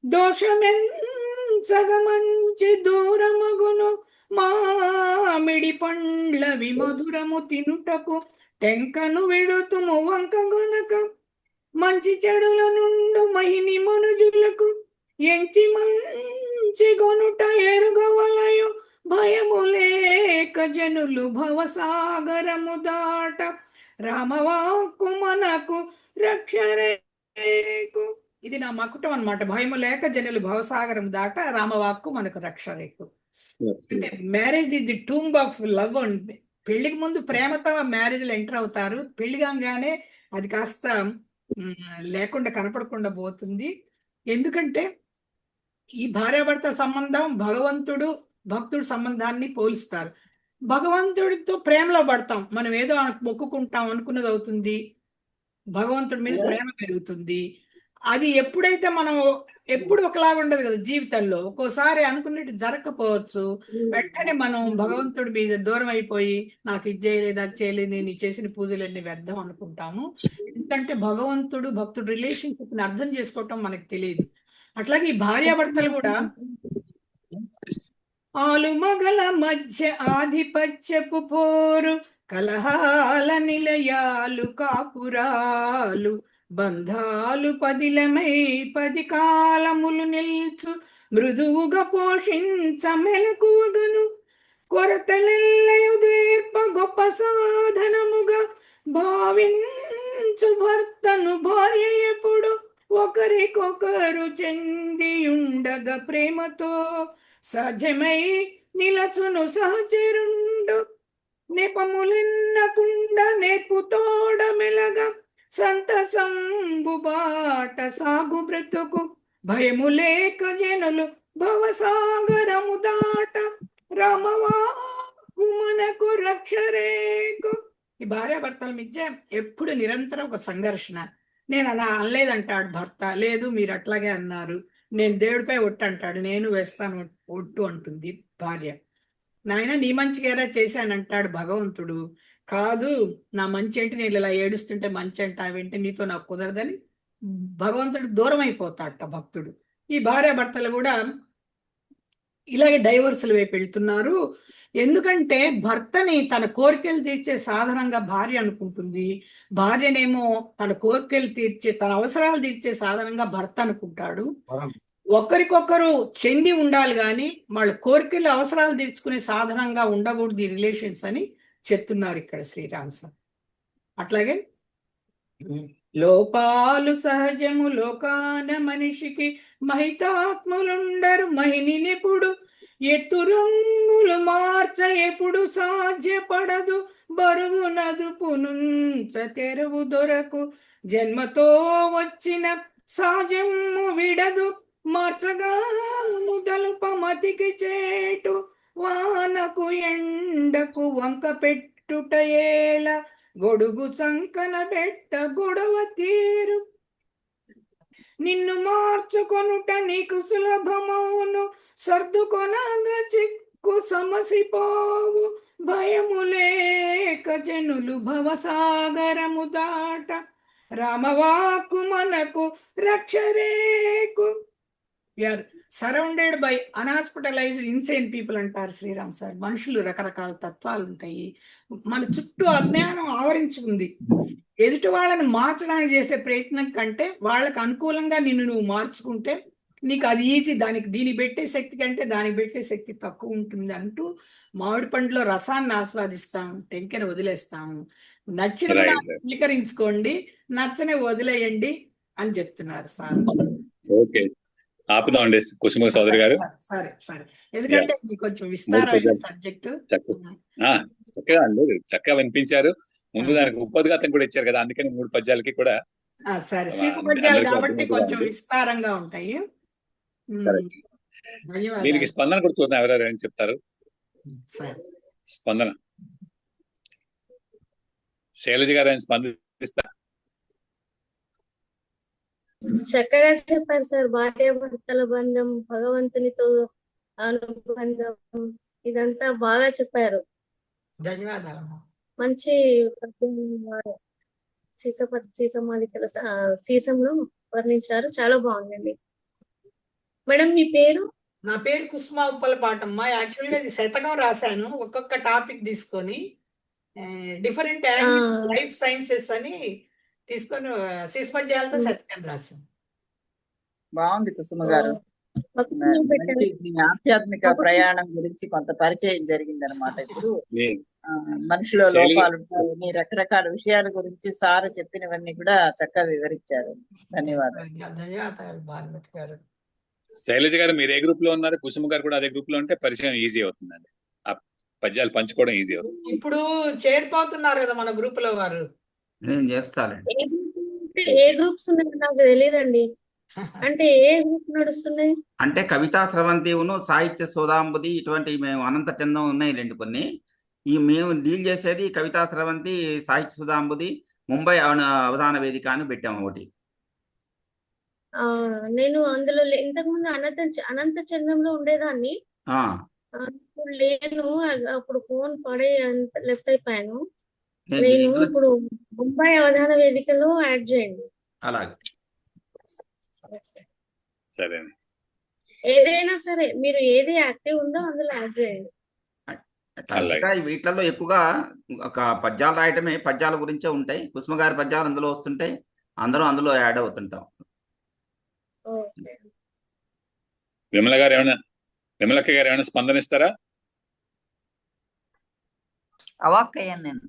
దోషమెంచగ మంచి దూరమగును, మామిడి పండ్ల విమధురము తినుటకు, టెంకను విడుతుము వంక గొనక, మంచి చెడుల నుండు మహిని మనుజులకు, ఎంచి మంచి గొనుట ఎరుగవలయు, భయము లేక జనులు భవసాగరము దాట, రామవాక్కు మనకు రక్షరేకు. ఇది నా మకుటం అన్నమాట. భయము లేక జనులు భవసాగరం దాట, రామవాక్కు మనకు రక్షరేకు. అంటే marriage is the tomb of love. And పెళ్లికి ముందు ప్రేమతో మ్యారేజ్లో ఎంటర్ అవుతారు, పెళ్లి కాగానే అది కాస్త లేకుండా కనపడకుండా పోతుంది. ఎందుకంటే ఈ భార్యాభర్తల సంబంధం భగవంతుడు భక్తుడు సంబంధాన్ని పోలుస్తారు. భగవంతుడితో ప్రేమలో పడతాం, మనం ఏదో మొక్కుకుంటాం, అనుకున్నది అవుతుంది, భగవంతుడి మీద ప్రేమ పెరుగుతుంది. అది ఎప్పుడైతే మనం ఎప్పుడు ఒకలాగా ఉండదు కదా జీవితంలో, ఒక్కోసారి అనుకున్నట్టు జరగకపోవచ్చు. వెంటనే మనం భగవంతుడి మీద దూరం అయిపోయి నాకు ఇది చేయలేదు, అది చేయలేదు, నేను చేసిన పూజలన్నీ వ్యర్థం అనుకుంటాము. ఎందుకంటే భగవంతుడు భక్తుడు రిలేషన్షిప్ ని అర్థం చేసుకోవటం మనకు తెలియదు. అట్లాగే ఈ భార్యాభర్తలు కూడా ఆలుమగల మధ్య ఆధిపత్యపు పోరు, కలహాల నిలయాలు కాపురాలు, బంధాలు పదిలమై 10 కాలములు నిల్చు, మృదువుగా పోషించ మెలకువగను, కొరతలెల్లయు దీర్ప గొప్ప సాధనముగా, భావించు భర్తను భార్య ఎప్పుడు, ఒకరికొకరు చెందియుండగా ప్రేమతో, సహజమై నిలచును సహచరుండు, నెపములెన్నకుండా నేర్పుతోడ మెలగా, సంతసంబు బాట సాగు బ్రతుకు, భయము లేక జనులు భవసాగరము దాట, రామవాక్కు మనకు రక్షరేకు. ఈ భార్యాభర్తల మధ్య ఎప్పుడు నిరంతరం ఒక సంఘర్షణ. నేను అలా అనలేదంటాడు భర్త, లేదు మీరు అట్లాగే అన్నారు, నేను దేవుడిపై ఒట్టు అంటాడు, నేను వేస్తాను ఒట్టు అంటుంది భార్య. నాయన నీ మంచిగారా చేశానంటాడు భగవంతుడు. కాదు, నా మంచి ఏంటి, నేను ఇలా ఏడుస్తుంటే మంచి అంటావేంటి, నీతో నాకు కుదరదని భగవంతుడు దూరం అయిపోతాడట భక్తుడు. ఈ భార్యాభర్తలు కూడా ఇలాగే డైవర్సుల వైపు వెళ్తున్నారు. ఎందుకంటే భర్తని తన కోరికలు తీర్చే సాధనంగా భార్య అనుకుంటుంది, భార్యనేమో తన కోరికలు తీర్చే, తన అవసరాలు తీర్చే సాధనంగా భర్త అనుకుంటాడు. ఒకరికొకరు చెంది ఉండాలి కానీ వాళ్ళ కోరికలు అవసరాలు తీర్చుకునే సాధనంగా ఉండకూడదు ఈ రిలేషన్స్ అని చెప్తున్నారు ఇక్కడ శ్రీరామ్ సార్. అట్లాగే లోపాలు సహజము లోకాన మనిషికి మహితాత్ములుండరు మహినినెప్పుడు ఎత్తు రంగులు మార్చ ఎప్పుడు సాధ్యపడదు బరువు నదుపునుంచ తెరువు దొరకు జన్మతో వచ్చిన సహజము విడదు మార్చగా ముదల్పమతికి చేటు వానకు ఎండకు వంక పెట్టుటయేల గొడుగు చంకన బెట్ట గొడవ తీరు నిన్ను మార్చుకొనుట నీకు సులభమౌను సర్దుకొనగా చిక్కు సమసిపోవు భయము లేక జనులు భవసాగరము దాట రామవాక్కు మనకు రక్షరేకు. Are surrounded by unhospitalized insane people అంటారు శ్రీరామ్ సార్. మనుషులు రకరకాల తత్వాలు ఉంటాయి, మన చుట్టూ అజ్ఞానం ఆవరించుకుంది. ఎదుటి వాళ్ళని మార్చడానికి చేసే ప్రయత్నం కంటే వాళ్ళకి అనుకూలంగా నిన్ను నువ్వు మార్చుకుంటే నీకు అది ఈజీ. దీనికి పెట్టే శక్తి కంటే దానికి పెట్టే శక్తి తక్కువ ఉంటుంది అంటూ మామిడి పండులో రసాన్ని ఆస్వాదిస్తాం, టెంకెని వదిలేస్తాము. నచ్చిన కూడా స్వీకరించుకోండి, నచ్చని వదిలేయండి అని చెప్తున్నారు సార్. ఓకే, ఆపుదామండి కుసుమ సోదరి గారు. సరే సరే, ఎందుకంటే ఇది కొంచెం విస్తారమైన సబ్జెక్టు. చక్కగా చక్కగా వినిపించారు. ముందు దానికి ఉపద్ఘాతం కూడా ఇచ్చారు కదా, అందుకని 3 పద్యాలకి కూడా. సరే, శీర్ష పద్యాలు కాబట్టి కొంచెం విస్తారంగా ఉంటాయి. దీనికి స్పందన కూడా చూద్దాం, ఎవరెవరు ఏం చెప్తారు. స్పందన శైలజ గారు ఆయన స్పందిస్తా. చక్కగా చెప్పారు సార్. భార్యాభర్తల బంధం, భగవంతునితో అనుబంధం, ఇదంతా బాగా చెప్పారు. ధన్యవాదాలు. మంచి సీసమాలికల సీసంలో వర్ణించారు, చాలా బాగుందండి. మేడం మీ పేరు? నా పేరు కుసుమ ఉప్పలపాటమ్మ. యాక్చువల్గా ఇది శతకం రాశాను, ఒక్కొక్క టాపిక్ తీసుకొని డిఫరెంట్ లైఫ్ సైన్సెస్ అని తీసుకొని శీర్షపద్యాలతో శతకం రాశాను. బాగుంది కుసుమ గారు. మంచి మీ ఆధ్యాత్మిక ప్రయాణం గురించి కొంత పరిచయం జరిగింది అనమాట. ఇప్పుడు మనిషిలో లోపాలు ఉంటాయని రకరకాల విషయాల గురించి సార్ చెప్పినవన్నీ కూడా చక్కగా వివరించారు. ధన్యవాదాలు. ధన్యవాదాలు భానుమతి గారు. శైలజ గారు మీరు ఏ గ్రూప్ లో ఉన్నారు? కుసుమ గారు కూడా అదే గ్రూప్ లో ఉంటే పరిచయం ఈజీ అవుతుందండి, ఆ పద్యాలు పంచుకోవడం ఈజీ అవుతుంది. ఇప్పుడు చేరిపోతున్నారు కదా మన గ్రూప్ లో వారు. నేను చేస్తానండి. ఏ గ్రూప్స్ ఉన్నాయో నాకు తెలియదండి. అంటే ఏ గ్రూప్ నడుస్తున్నాయి అంటే కవితా స్రవంతిను, సాహిత్య సోదాంబుది, ఇటువంటి మేము అనంత చందం ఉన్నాయి రెండు కొన్ని. ఈ మేము డీల్ చేసేది కవితా స్రవంతి, సాహిత్య సుధాంబుది, ముంబై అవధాన వేదిక అని పెట్టాము ఒకటి. నేను అందులో ఇంతకు ముందు అనంత చందంలో ఉండేదాన్ని. ఇప్పుడు లేను, అప్పుడు ఫోన్ పడే లెఫ్ట్ అయిపోయాను. నేను ఇప్పుడు ముంబై అవధాన వేదికలో యాడ్ చేయండి. అలాగే, సరే. ఏదైనా సరే మీరు ఏది యాక్టివ్ ఉందో అందులో యాడ్ చేయండి. తరచుగా వీటిల్లో ఎక్కువగా ఒక పద్యాలు రాయటమే, పద్యాల గురించే ఉంటాయి. కుసుమ గారి పద్యాలు అందులో వస్తుంటాయి, అందరూ అందులో యాడ్ అవుతుంటాం. విమలక్క గారు ఏమైనా స్పందనిస్తారా? అవాక్కయ్యాను నేను.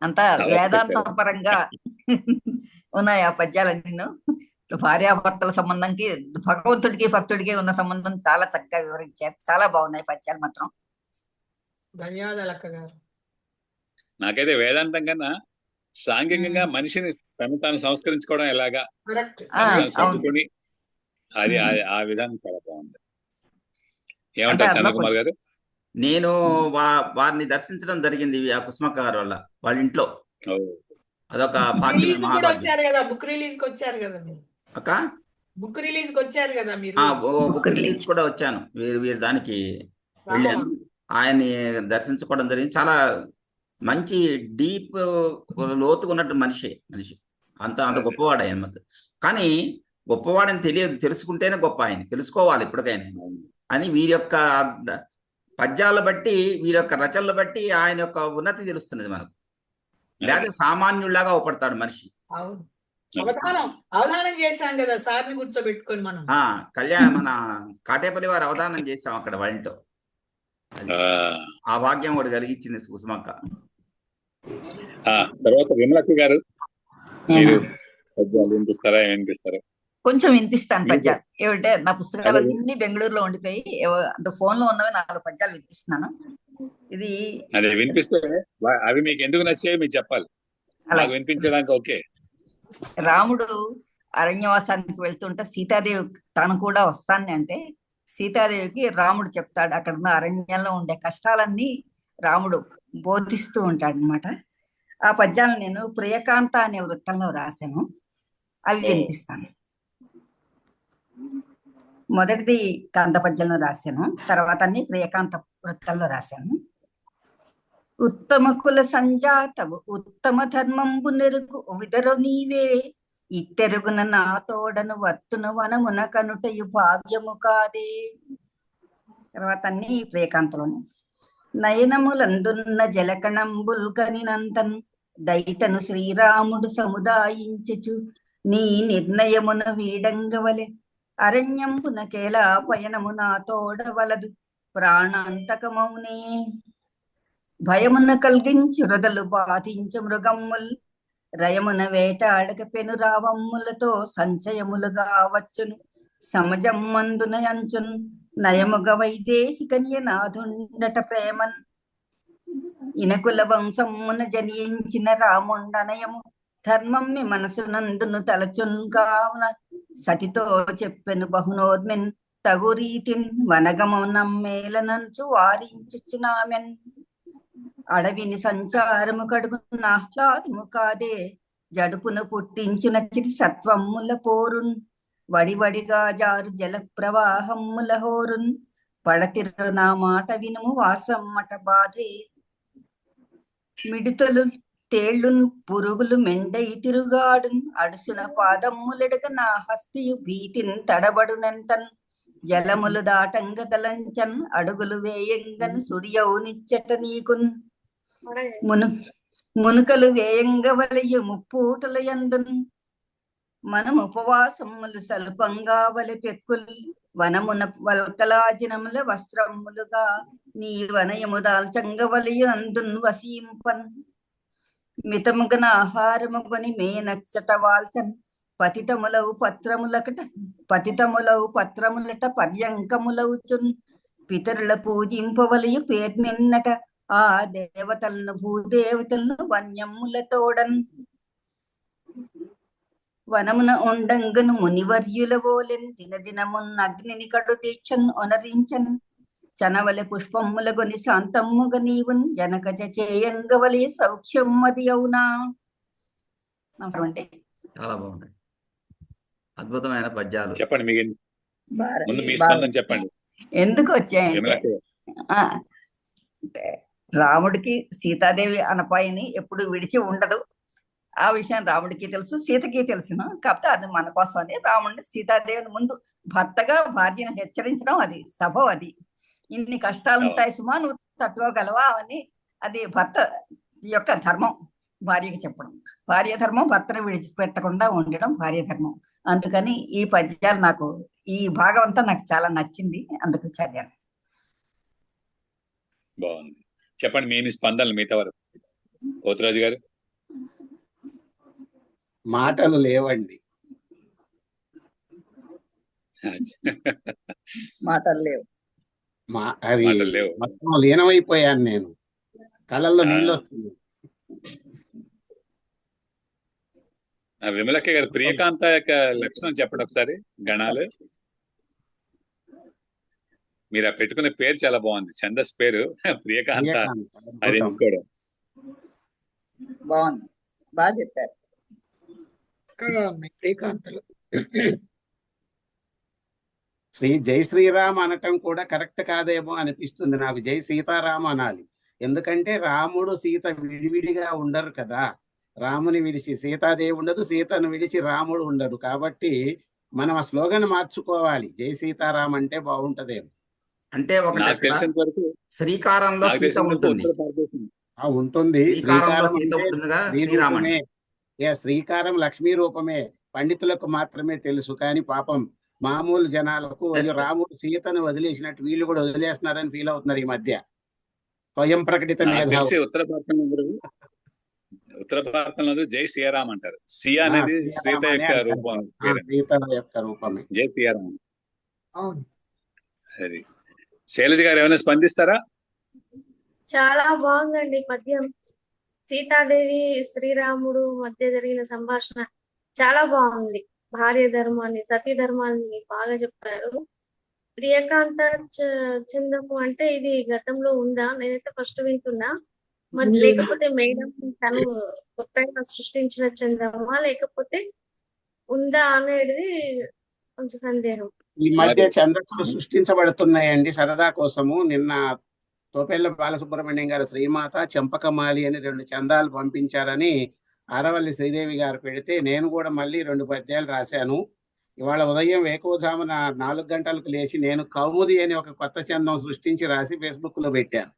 అంతా వేదాంతం పరంగా ఉన్నాయి ఆ పద్యాలన్నీ. భార్యాభర్తల సంబంధంకి, భగవంతుడికి భక్తుడికి ఉన్న సంబంధం చాలా చక్కగా వివరించారు. చాలా బాగున్నాయి పద్యాలు మాత్రం. ధన్యవాదాలు అక్క గారు. నాకైతే వేదాంతం కన్నా సాంఘికంగా మనిషిని తను తాను సంస్కరించుకోవడం ఎలాగా చదువుకొని అది ఆ విధానం చాలా బాగుంది. ఏమంటారు చంద్రకుమార్ గారు? నేను వారిని దర్శించడం జరిగింది ఆ కుసుమక్క గారు వాళ్ళ ఇంట్లో. అదొక వచ్చారు కదా, బుక్ రిలీజ్ కి వచ్చారు కదా మీరు. అక్క బుక్ రిలీజ్ కి వచ్చారు కదా మీరు. బుక్ రిలీజ్ కూడా వచ్చాను. వీరి దానికి వెళ్ళాను. ఆయన్ని దర్శించుకోవడం జరిగింది. చాలా మంచి డీప్ లోతుగా ఉన్నట్టు మనిషి అంత గొప్పవాడు ఆయన. కానీ గొప్పవాడని తెలుసుకుంటేనే గొప్ప. ఆయన తెలుసుకోవాలి ఇప్పటికైనా అని. వీరి యొక్క పద్యాలు బట్టి, వీరి యొక్క రచనలు బట్టి ఆయన యొక్క ఉన్నతి తెలుస్తున్నది మనకు. లేదా సామాన్యుడిలాగా అవపడతాడు మనిషి. అవును, అవధానం చేశాం కదా సార్ని కూర్చోబెట్టుకొని మనం. మన కాటేపల్లి వారు అవధానం చేశాం అక్కడ వాళ్ళతో. ఆ భాగ్యం కూడా కలిగించింది కుసుమక్క. తర్వాత విమలక్క గారు మీరు పద్యాలు వినిపిస్తారా? వినిపిస్తారా? కొంచెం వినిపిస్తాను పద్యాలు. ఏమంటే నా పుస్తకాలన్నీ బెంగళూరులో ఉండిపోయి ఫోన్ లో ఉన్నవి 4 పద్యాలు వినిపిస్తున్నాను. ఇది అదే వినిపిస్తే అవి మీకు ఎందుకు నచ్చాయో మీకు చెప్పాలి. అలా వినిపించడానికి ఓకే. రాముడు అరణ్యవాసానికి వెళ్తుంటే సీతాదేవి తాను కూడా వస్తాను అంటే సీతాదేవికి రాముడు చెప్తాడు అక్కడ ఉన్న అరణ్యంలో ఉండే కష్టాలన్నీ రాముడు బోధిస్తూ ఉంటాడు అనమాట. ఆ పద్యాలను నేను ప్రియకాంత అనే వృత్తంలో రాశాను. అవి వినిపిస్తాను. మొదటిది కాంత పద్యంలో రాశాను, తర్వాత అన్ని ప్రియకాంత వృత్తంలో రాశాను. ఉత్తమ కుల సంజాతవు ఉత్తమ ధర్మంబు నెరుగు విదరు నీవే ఇత్తెరుగున నా తోడను వత్తును వనమున కనుటయు భావ్యము కాదే. తర్వాత అన్ని ప్రియకాంతలోని నయనములందున్న జలకణంబుల్ కనినంతన్ దైతను శ్రీరాముడు సముదాయించుచు నీ నిర్ణయమున వీడంగవలె అరణ్యంబునకేలా పయనము నా తోడవలదు ప్రాణాంతకమౌనే భయమున కలిగించి హృదలు బాధించు మృగమ్ముల్ రయమున వేటాడక పెను రావమ్ములతో సంచయములుగా వచ్చును సమజం మందున అంచున్ నయముగ వైదేహికనియ నాదుండట ప్రేమన్ ఇనకుల వంశమున జనించిన రాముండనయము ధర్మం మీ మనసునందును తలచున్ కావున సతితో చెప్పెను బహునోర్మెన్ తగు రీతిన్ వనగమనమ్మేలనంచు వారించుచునామెన్ అడవిని సంచారము కడుగున్న ఆహ్లాదము కాదే జడుపును పుట్టించిన చిటి సత్వమ్ముల పోరున్ వడివడిగా జారు జల ప్రవాహమ్ముల హోరున్ పడతిరు నా మాట వినుము వాసమ్మట బాధే మిడుతలు తేళ్లున్ పురుగులు మెండై తిరుగాడున్ అడుసున పాదమ్ములెడగ నా హస్తియు భీతిన్ తడబడునెంతన్ జలములు దాటంగ తలంచన్ అడుగులు వేయంగన్ సుడియవు నిచ్చట నీకున్ మునుకలు వేయంగ వలయు ముప్పూటల యందున్ మనం ఉపవాసములు సల్పంగా వలె పెక్కుల్ వనమున వల్కలాజినముల వస్త్రములుగా నీ వనయము దాల్చంగ వలయు నందున్ వసీంపన్ మితముగన ఆహారముగొని మే నచ్చట వాల్చన్ పతితములవు పత్రములట పర్యంకములవుచున్ పితరుల పూజింపవలయు పేర్మిన్నట ఆ దేవతలను భూదేవతలను వన్యములతోడన్ వనమున ఉండంగను మునివర్యుల వోలెన్ దినదినమున్ అగ్నిని కడు దీక్షన్ ఒనరించన్ చనవలె పుష్పములగొని శాంతమ్ముగ నీవున్ జనకజ చేయంగవలే సౌఖ్యమ్మది అవునా. అంటే చాలా బాగుంటాయి, అద్భుతమైన పద్యాలు. చెప్పండి, మీకు ముందు మీ స్పందన చెప్పండి. ఎందుకు వచ్చాయంటే రాముడికి సీతాదేవి అనపాయని ఎప్పుడు విడిచి ఉండదు. ఆ విషయం రాముడికి తెలుసు, సీతకి తెలుసును. కాకపోతే అది మన కోసమని రాముడిని సీతాదేవిని ముందు భర్తగా భార్యను హెచ్చరించడం అది సభ. అది ఇన్ని కష్టాలు ఉంటాయి సుమా, నువ్వు తట్టుకోగలవా అని అది భర్త యొక్క ధర్మం భార్యకి చెప్పడం. భార్య ధర్మం భర్తను విడిచిపెట్టకుండా ఉండడం భార్య ధర్మం. అందుకని ఈ పద్యాలు నాకు, ఈ భాగం అంతా నాకు చాలా నచ్చింది, అందుకు చదివాను. బాగుంది. చెప్పండి మీ స్పందనలు మిగతా వారు. పోతురాజు గారు. మాటలు లేవండి, మాటలు లేవు. అది మొత్తం లీనమైపోయాను నేను, కళ్ళల్లో నీళ్ళు వస్తుంది. విమలక్క గారు, ప్రియకాంత యొక్క లక్షణం చెప్పండి ఒకసారి, గణాలు. మీరు పెట్టుకునే పేరు చాలా బాగుంది, ఛందస్ పేరు ప్రియకాంత. అది ఎంచుకోవడం బాగుంది, బాగా చెప్పారు. ప్రియకాంతలు జై శ్రీరామ్ అనటం కూడా కరెక్ట్ కాదేమో అనిపిస్తుంది నాకు. జై సీతారామ అనాలి. ఎందుకంటే రాముడు సీత విడివిడిగా ఉండరు కదా. రాముని విడిచి సీతాదేవి ఉండదు, సీతను విడిచి రాముడు ఉండడు. కాబట్టి మనం ఆ స్లోగన్ మార్చుకోవాలి. జై సీతారాం అంటే బాగుంటదేమో. అంటే ఒకటి నాకు అక్కడ తెలిసినంత వరకు శ్రీకారంలో నాకు సీత తెలిసినంత వరకు ఉంటుంది. ఉత్తర భారతదేశం ఉంటుంది. శ్రీకారంలో శ్రీకారం సీత అంటే ఉంటుందిగా స్త్రీ శ్రీరామన్. రూపమే. శ్రీకారం లక్ష్మీ రూపమే. పండితులకు మాత్రమే తెలుసు. కానీ పాపం మామూలు జనాలకు అయ్యో రాముడు సీతను వదిలేసినట్టు వీళ్ళు కూడా వదిలేస్తున్నారని ఫీల్ అవుతున్నారు ఈ మధ్య. స్వయం ప్రకటిత నాకు తెలిసి మేధావులు. ఉత్తర భారతంలో జై శ్రీరామ్ అంటారు. సియా అనేది సీత యొక్క రూపం పేరు. సీత యొక్క రూపమే. జై శ్రీరామ్. అవును. అది శైలజ గారు ఏమైనా స్పందిస్తారా? చాలా బాగుందండి పద్యం. సీతాదేవి శ్రీరాముడు మధ్య జరిగిన సంభాషణ చాలా బాగుంది. భార్య ధర్మాన్ని, సతీ ధర్మాన్ని బాగా చెప్పారు. ప్రియకాంత చందము అంటే ఇది గతంలో ఉందా? నేనైతే ఫస్ట్ వింటున్నా. మరి లేకపోతే మేడం తను కొత్తగా సృష్టించిన చందమా లేకపోతే ఉందా అనేది కొంచెం సందేహం. ఈ మధ్య ఛందస్సులు సృష్టించబడుతున్నాయండి సరదా కోసము. నిన్న తోపెళ్ళ బాలసుబ్రహ్మణ్యం గారు శ్రీమాత చెంపకమాలి అని 2 చందాలు పంపించారని ఆరవల్లి శ్రీదేవి గారు పెడితే నేను కూడా మళ్ళీ 2 పద్యాలు రాశాను. ఇవాళ ఉదయం వేకువజామున 4 గంటలకు లేచి నేను కౌముది అని ఒక కొత్త చందం సృష్టించి రాసి ఫేస్బుక్ లో పెట్టాను.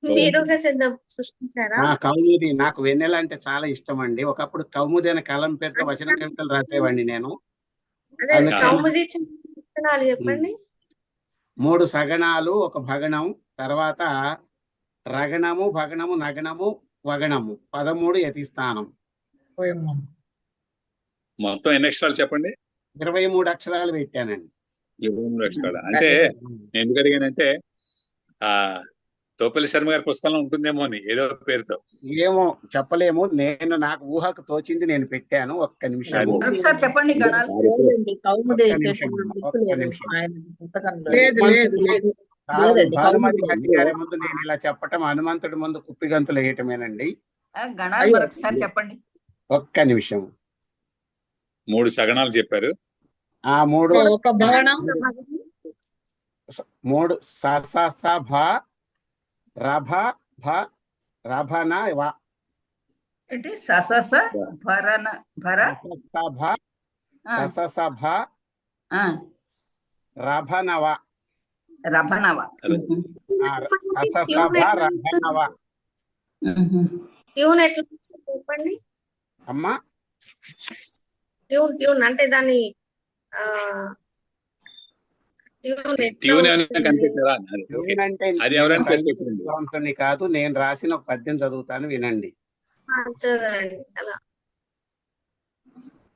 మీరుగా చందం సృష్టించారా? కౌముది. నాకు వెన్నెల అంటే చాలా ఇష్టం అండి. ఒకప్పుడు కౌముది అనే కలం పేరుతో వచన కవితలు రాసేవాడిని నేను. కౌముది చందాలు చెప్పండి. 3 సగణాలు, 1 భగణం, తర్వాత రగణము, భగణము, నగణము, వగణము, 13 యతిస్థానం. మొత్తం ఎన్ని అక్షరాలు చెప్పండి? 23 అక్షరాలు పెట్టానండి. 23 అక్షరాలు. అంటే నేను ఎందుకు అడిగానంటే తోపల్లి శర్మ గారి పుస్తకంలో ఉంటుందేమో అని ఏదో పేరుతో. ఏమో చెప్పలేము. నాకు ఊహకు తోచింది నేను పెట్టాను. ఒక్క నిమిషం. ఒకసారి చెప్పండి గణాలు. భానుమతి గారి ముందు నేను ఇలా చెప్పటం హనుమంతుడి ముందు కుప్పిగంతులు వేయటమేనండి. గణాలు మరొకసారి చెప్పండి. ఒక్క నిమిషం. 3 సగణాలు చెప్పారు. 3 స రభ భ రభన వ. అంటే ససస భరన భర సభ ససభ రభనవ రభనవ ససభ రభనవ. ట్యూన్ ఎట్లా చెప్పండి అమ్మా. ట్యూన్ అంటే దాని కాదు, నేను రాసిన ఒక పద్యం చదువుతాను వినండి.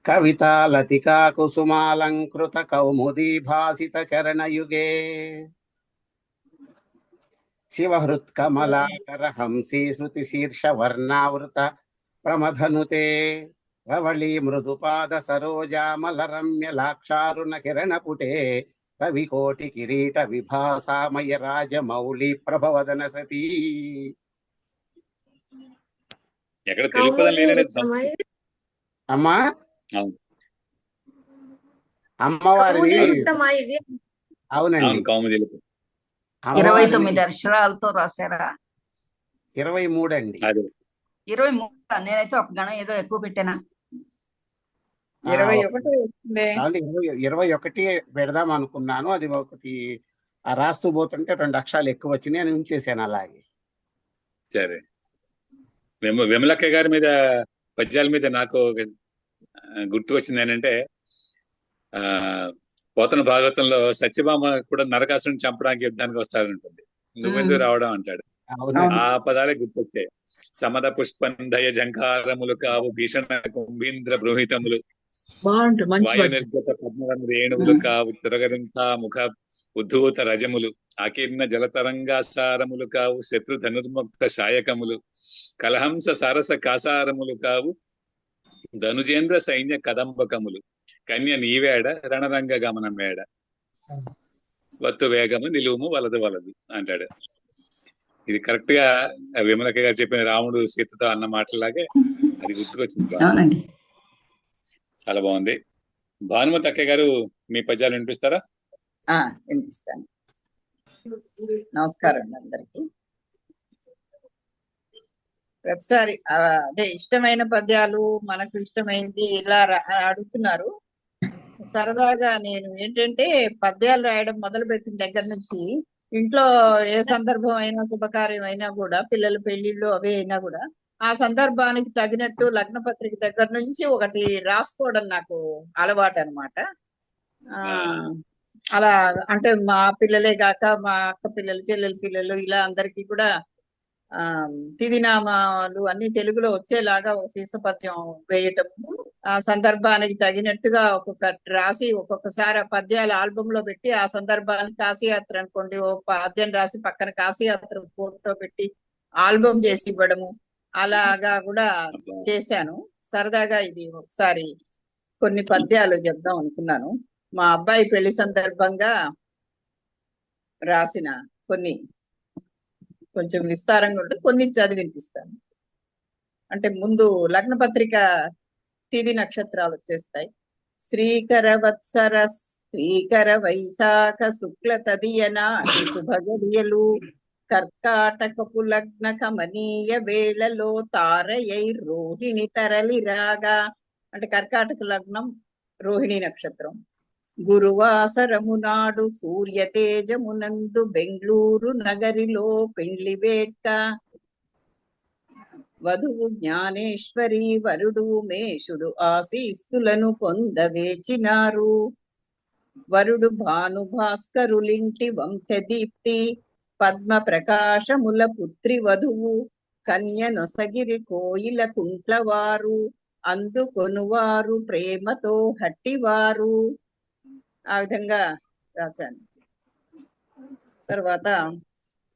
కవితా లతికా కుసుమాలంకృత కౌముదీ భాసిత చరణయుగే శివహృత్ కమలాకర హంసీ శృతి శీర్ష వర్ణావృత ప్రమధనుతే రవళీ మృదుపాద సరోజామల రమ్య లాక్షారుణ కిరణపుటే రవికోటి కిరీట విభాసామయ రాజమౌళి ప్రభవదన సతీ. ఎక్కడ తెలుగు అమ్మా అమ్మవారిని. అవునండి. 29 అక్షరాలతో రాశారా? 23 అండి. 23. నేనైతే ఒక గణం ఏదో ఎక్కువ పెట్టానా? 21 పెడదాం అనుకున్నాను. అది ఒకటి రాస్తూ పోతుంటే 2 అక్షరాలు ఎక్కువ వచ్చినాయి అని ఉంచేసాను అలాగే. సరే. విమలక్క గారి మీద పద్యాల మీద నాకు గుర్తు వచ్చింది ఏంటంటే పోతన భాగవతంలో సత్యభామ కూడా నరకాసురుని చంపడానికి యుద్ధానికి వస్తారంటుంది. నువ్వెందుకు రావడం అంటాడు. ఆ పదాలే గుర్తొచ్చాయి. సమద పుష్పంధయ జంకారములు కావు భీషణ కుంభీంద్ర బృహితములు వాయు నిర్గత పద్మవన రేణువులు కావు చిరగరింత ముఖ ఉద్ధూత రజములు ఆకీర్ణ జలతరంగాసారములు కావు శత్రు ధనుర్ముక్త శాయకములు కలహంస సరస కాసారములు కావు ధనుజేంద్ర సైన్య కదంబకములు కన్య నీవేడ రణరంగ గమనం వేడ వత్తు వేగము నిలువుము వలదు వలదు అంటాడు. ఇది కరెక్ట్ గా విమలక్క గారు చెప్పిన రాముడు సీతతో అన్న మాటలాగే అది గుర్తుకొచ్చింది. చాలా బాగుంది. భానుమతి అక్కయ్య గారు మీ పద్యాలు వినిపిస్తారా? వినిపిస్తాను. నమస్కారం అండి అందరికి. ప్రతిసారి అదే ఇష్టమైన పద్యాలు మనకు ఇష్టమైంది ఇలా అడుగుతున్నారు. సరదాగా నేను ఏంటంటే పద్యాలు రాయడం మొదలు పెట్టిన దగ్గర నుంచి ఇంట్లో ఏ సందర్భం అయినా శుభకార్యం అయినా కూడా, పిల్లల పెళ్లిళ్ళు అవి అయినా కూడా ఆ సందర్భానికి తగినట్టు లగ్న పత్రిక దగ్గర నుంచి ఒకటి రాసుకోవడం నాకు అలవాటు అనమాట. అలా అంటే మా పిల్లలే కాక మా అక్క పిల్లలు, చెల్లెల పిల్లలు ఇలా అందరికీ కూడా తిదినామాలు అన్ని తెలుగులో వచ్చేలాగా ఒక శీర్షపద్యం వేయటం, ఆ సందర్భానికి తగినట్టుగా ఒక్కొక్కటి రాసి ఒక్కొక్కసారి ఆ పద్యాల ఆల్బమ్ లో పెట్టి ఆ సందర్భానికి కాశీయాత్ర అనుకోండి, ఓ పద్యం రాసి పక్కన కాశీయాత్ర ఫోటో పెట్టి ఆల్బమ్ చేసి ఇవ్వడము అలాగా కూడా చేశాను. సరదాగా ఇది ఒకసారి కొన్ని పద్యాలు చెప్దాం అనుకున్నాను. మా అబ్బాయి పెళ్లి సందర్భంగా రాసిన కొన్ని, కొంచెం విస్తారంగా ఉంటుంది, కొన్ని చదివి వినిపిస్తాను. అంటే ముందు లగ్న పత్రిక తిథి నక్షత్రాలు వచ్చేస్తాయి. శ్రీకర వత్సర శ్రీకర వైశాఖ శుక్ల తదియనాటి శుభగడియలు కర్కాటకపు లగ్న కమనీయ వేళలో తారయై రోహిణి తరలి రాగా, అంటే కర్కాటక లగ్నం రోహిణి నక్షత్రం. గురువాసరము నాడు సూర్య తేజమునందు బెంగళూరు నగరిలో పెండ్లి వేట్క, వధువు జ్ఞానేశ్వరి వరుడు మేషుడు ఆశీస్సులను పొందవేచినారు. వరుడు భాను భాస్కరులింటి వంశదీప్తి పద్మ ప్రకాశముల పుత్రి వధువు, కన్య నొసగిరి కోయిల కుంట్లవారు అందుకొనువారు ప్రేమతో హట్టివారు. ఆ విధంగా రాశాను. తర్వాత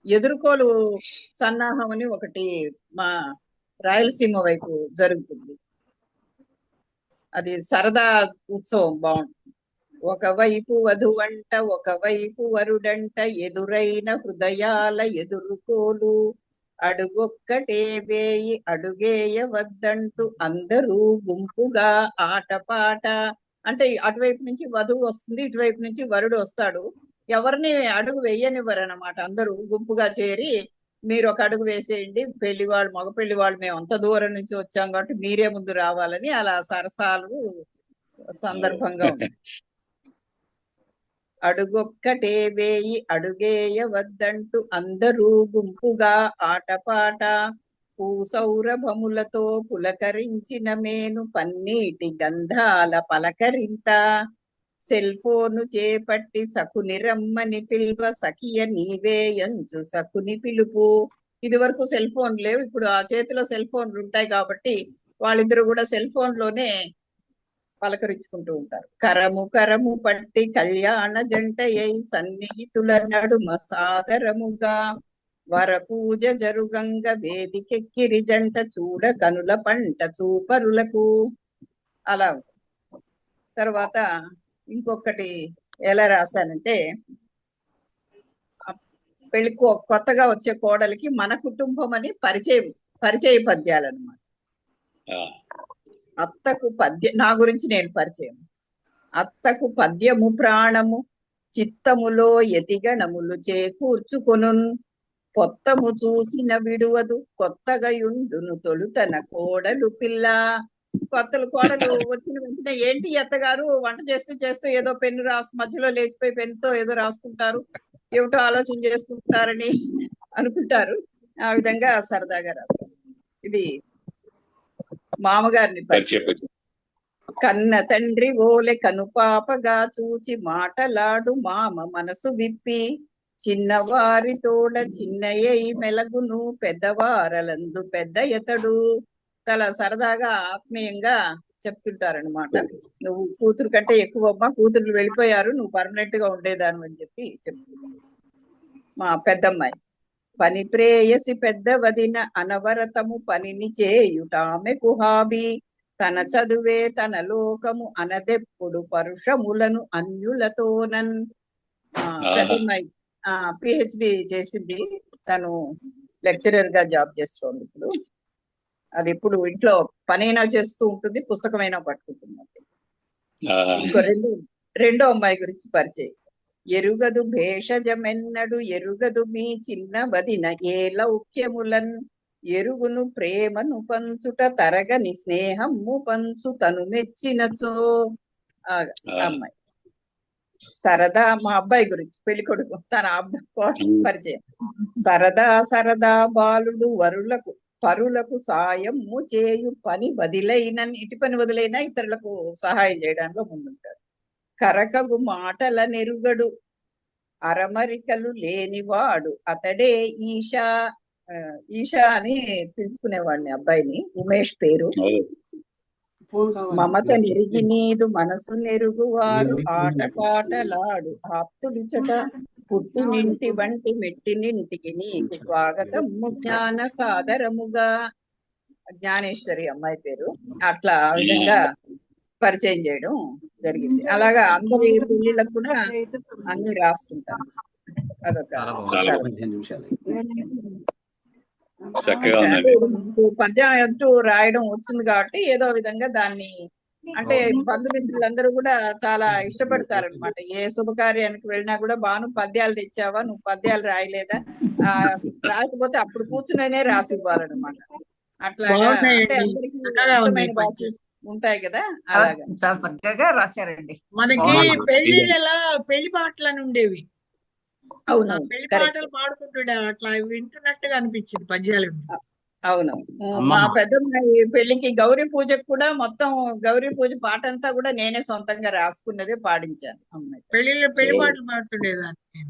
ఎదుర్కోలు సన్నాహం అని ఒకటి మా రాయలసీమ వైపు జరుగుతుంది. అది సరదా ఉత్సవం, బాగుంటుంది. ఒకవైపు వధువంట ఒకవైపు వరుడంట ఎదురైన హృదయాల ఎదుర్కోలు, అడుగొక్కటే వేయి అడుగేయ వద్దంటూ అందరూ గుంపుగా ఆటపాట. అంటే అటువైపు నుంచి వధువు వస్తుంది, ఇటువైపు నుంచి వరుడు వస్తాడు. ఎవరిని అడుగు వేయనివ్వరు అన్నమాట. అందరూ గుంపుగా చేరి మీరు ఒక అడుగు వేసేయండి, పెళ్లి వాళ్ళు మగ పెళ్లి వాళ్ళు మేము అంత దూరం నుంచి వచ్చాం కాబట్టి మీరే ముందు రావాలని అలా సరసాలు సందర్భంగా ఉంది. అడుగొక్కటే వేయి అడుగేయ వద్దంటూ అందరూ గుంపుగా ఆటపాట, పూసౌరభములతో పులకరించిన మేను పన్నీటి గంధాల పలకరింత, సెల్ ఫోను చేపట్టి సకుని రమ్మని పిలువ సఖియ నీవే ఎంచు సకుని పిలుపు. ఇది వరకు సెల్ ఫోన్ లేవు, ఇప్పుడు ఆ చేతిలో సెల్ ఫోన్లు ఉంటాయి కాబట్టి వాళ్ళిద్దరు కూడా సెల్ ఫోన్ లోనే పలకరించుకుంటూ ఉంటారు. కరము కరము పట్టి కళ్యాణ జంటయై సన్నిహితుల నడుమ సాదరముగా, వరపూజ జరుగంగ వేదికెక్కిరి జంట చూడ కనుల పంట చూపరులకు. అలా తర్వాత ఇంకొకటి ఎలా రాశానంటే, పెళ్లి కొత్తగా వచ్చే కోడలికి మన కుటుంబం అని పరిచయ పద్యాలు అన్నమాట. అత్తకు నా గురించి నేను పరిచయం. అత్తకు పద్యము ప్రాణము చిత్తములో ఎతిగణములు చేకూర్చుకొను, కొత్తము చూసిన విడువదు కొత్తగా యుండును తొలుతన కోడలు పిల్ల. కోడలు వచ్చిన వెంటనే ఏంటి అత్తగారు వంట చేస్తూ చేస్తూ ఏదో పెన్ను మధ్యలో లేచిపోయి పెన్నుతో ఏదో రాసుకుంటారు, ఏమిటో ఆలోచన చేసుకుంటారని అనుకుంటారు. ఆ విధంగా సరదాగా రాశారు. ఇది మామగారిని కన్న తండ్రి ఓలె కనుపాపగా చూచి మాటలాడు మామ మనసు విప్పి, చిన్నవారి తోడ చిన్నయ్య మెలగును పెద్దవారలందు పెద్ద ఎతడు. చాలా సరదాగా ఆత్మీయంగా చెప్తుంటారనమాట. నువ్వు కూతురు కంటే ఎక్కువమ్మా, కూతురు వెళ్ళిపోయారు, నువ్వు పర్మనెంట్ గా ఉండేదాను అని చెప్పి చెప్తున్నాను. మా పెద్దమ్మాయి పని ప్రేయసి పెద్ద వదిన అనవరతము పనిని చేయుటామె కుహాబి, తన చదువే తన లోకము అనదెప్పుడు పరుషములను అన్యులతోనన్. పెద్దమ్మాయి పిహెచ్డి చేసింది, తను లెక్చరర్ గా జాబ్ చేస్తోంది ఇప్పుడు. అది ఇప్పుడు ఇంట్లో పనైనా చేస్తూ ఉంటుంది, పుస్తకమైనా పట్టుకుంటుంది. ఇంకో రెండో అమ్మాయి గురించి పరిచయం. ఎరుగదు భేషజమెన్నడు ఎరుగదు మీ చిన్న వదిన ఏ లౌక్యములన్ ఎరుగును ప్రేమను పంచుట తరగని స్నేహము పంచు తను మెచ్చినచో. అమ్మాయి సరదా, మా అబ్బాయి గురించి పెళ్లి కొడుకు తన అబ్బాయి పరిచయం. సరదా సరదా బాలుడు పరులకు సాయము చేయు పని వదిలైన ఇటు పని వదిలైనా ఇతరులకు సహాయం చేయడంలో ముందుంటాడు. కరకగు మాటల నెరుగడు అరమరికలు లేనివాడు అతడే ఈషా. ఈషా అని పిలుచుకునేవాడిని అబ్బాయిని, ఉమేష్ పేరు. మమత నెరిగి నీదు మనసు నెరుగువారు ఆటపాటలాడు ఆప్తుడిచట పుట్టినింటి వంటి మెట్టినింటికి నీకు స్వాగతము జ్ఞాన సాదరముగా. జ్ఞానేశ్వరి అమ్మాయి పేరు. అట్లా ఆ విధంగా పరిచయం చేయడం జరిగింది. అలాగా అందరి పెళ్లిళ్ళకు కూడా అన్ని రాస్తుంటాను. అదొక చక్కగా ఉందండి. పద్యం అంటూ రాయడం వచ్చింది కాబట్టి ఏదో విధంగా దాన్ని, అంటే బంధుమిత్రులందరూ కూడా చాలా ఇష్టపడతారనమాట. ఏ శుభకార్యానికి వెళ్ళినా కూడా బాను పద్యాలు తెచ్చావా, నువ్వు పద్యాలు రాయలేదా, రాకపోతే అప్పుడు కూర్చునే రాసి ఇవ్వాలన్నమాట. అట్లాగా అంటే అందరికీ ఇష్టమైన భాష ఉంటాయి కదా, అలాగా చాలా చక్కగా రాశారండి. మనకి పెళ్లిళ్ళ పెళ్లి పాటలు అని ఉండేవి. అవును, పెళ్లి పాటలు పాడుకుంటుండే, అట్లా వింటున్నట్టుగా అనిపించింది పద్యాలు. అవును. మా పెద్దమ్మాయి పెళ్లికి గౌరీ పూజకు కూడా మొత్తం గౌరీ పూజ పాట అంతా కూడా నేనే సొంతంగా రాసుకున్నదే పాడించాను అమ్మాయి. పెళ్లి పాటలు పాడుతుండేదాన్ని.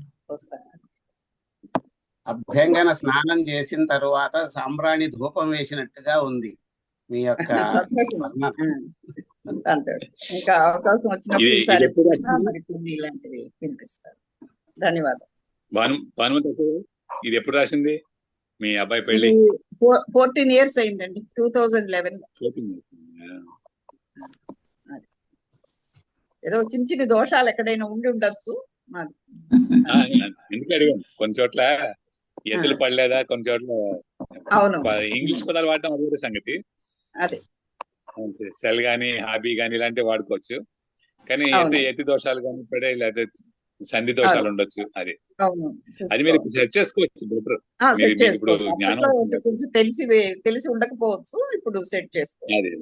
అభ్యంగన స్నానం చేసిన తరువాత సాంబ్రాణి ధూపం వేసినట్టుగా ఉంది మీ యొక్క ఇంకా అవకాశం వచ్చినప్పుడు ఈసారి ఇలాంటివి వినిపిస్తారు. ధన్యవాదాలు. భానుమతి, ఇది ఎప్పుడు రాసింది మీ అబ్బాయి పెళ్లి? 14 years అయిందండి, 2011. ఏదో చిన్న చిన్న దోషాలు ఎక్కడైనా ఉండి ఉండొచ్చు. ఎందుకు అడిగాను, కొన్ని చోట్ల ఎత్తులు పడలేదా, కొన్ని చోట్ల అవును ఇంగ్లీష్ పదాలు వాడటం అది కూడా సంగతి. అదే సెల్ గానీ హాబీ గానీ ఇలాంటివి వాడుకోవచ్చు, కానీ ఎత్తి దోషాలు కానీ పడే లేదా సంధి దోషాలు ఉండొచ్చు. అది మీరు సెట్ చేసుకోవచ్చు. ఇప్పుడు తెలిసి ఉండకపోవచ్చు, ఇప్పుడు సెట్ చేసుకోవచ్చు.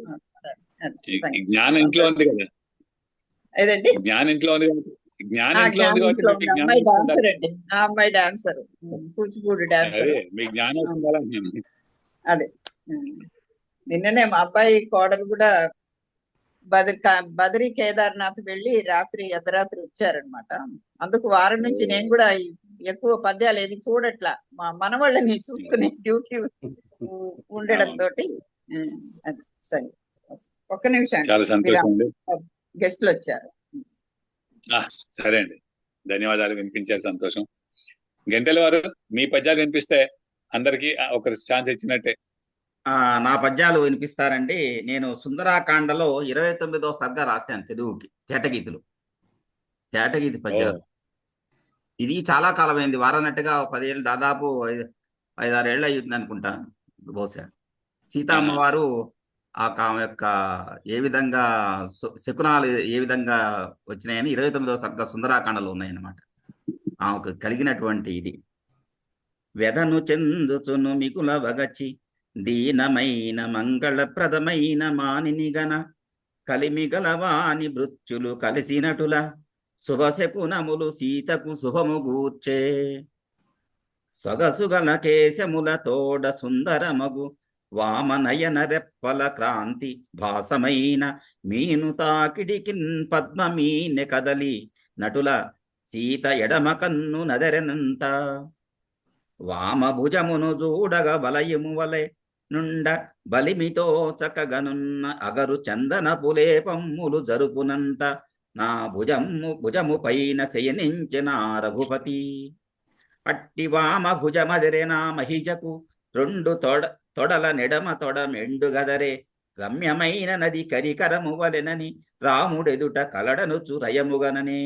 జ్ఞానం ఇంట్లో ఉంది కదా, ఏదండి జ్ఞానం ఇంట్లో ఉంది, అమ్మాయి డాన్సర్ అండి, ఆ అమ్మాయి డాన్సర్, కూచిపూడి డాన్సర్. మీ జ్ఞానం ఉండాలని. అదే నిన్ననే మా అబ్బాయి కోడలు కూడా బద్రీ కేదార్నాథ్ వెళ్ళి అర్ధరాత్రి వచ్చారనమాట. అందుకు వారం నుంచి నేను కూడా ఎక్కువ పద్యాలు ఏవి చూడట్లా, మా మనవాళ్ళని చూసుకునే డ్యూటీ ఉండడంతో. సరే, ఒక్క నిమిషం, గెస్ట్లు వచ్చారు. సరే అండి, ధన్యవాదాలు, వినిపించారు, సంతోషం. గంటెల వారు మీ పద్యాలు వినిపిస్తే అందరికి ఒకరి ఛాన్స్ ఇచ్చినట్టే. నా పద్యాలు వినిపిస్తారండి. నేను సుందరాకాండలో 29వ సర్గ రాశాను తెలుగుకి, తేటగీతులు, తేటగీతి పద్యాలు. ఇది చాలా కాలమైంది, వారన్నట్టుగా 10 ఏళ్ళు, దాదాపు 5-6 ఏళ్ళు అయ్యింది అనుకుంటా బహుశా. సీతా అమ్మవారు ఆమె యొక్క ఏ విధంగా శకునాలు ఏ విధంగా వచ్చినాయని 29వ సర్గ సుందరాకాండలో ఉన్నాయన్నమాట. ఆమెకు కలిగినటువంటి ఇది వెదను చెందుచును మిగుల వగచి దీనమైన మంగళప్రదమైన మానినిగన కలిమిగలవాని మృత్యులు కలిసినటుల శుభశకునములు సీతకు శుభము గూర్చే సొగసుగల కేశముల తోడ సుందరమగు వామనయన రెప్పల క్రాంతి భాసమైన మీను తాకిడికిన్ పద్మమీనె కదలి నటుల సీత ఎడమ కన్ను నదరెనంత వామ భుజమును చూడగ వలయము వలె నుండ బలిమితో చక్కగనున్న అగరు చందన పులేపమ్ములు జరుపునంత నా భుజము పైన శయనించిన రఘుపతి పట్టి వామ భుజమదిరే నా మహిజకు 2 తొడల నెడమ తొడ మెండు గదరే రమ్యమైన నది కరికరము వలెనని రాముడెదుట కలడనుచు రయముగననే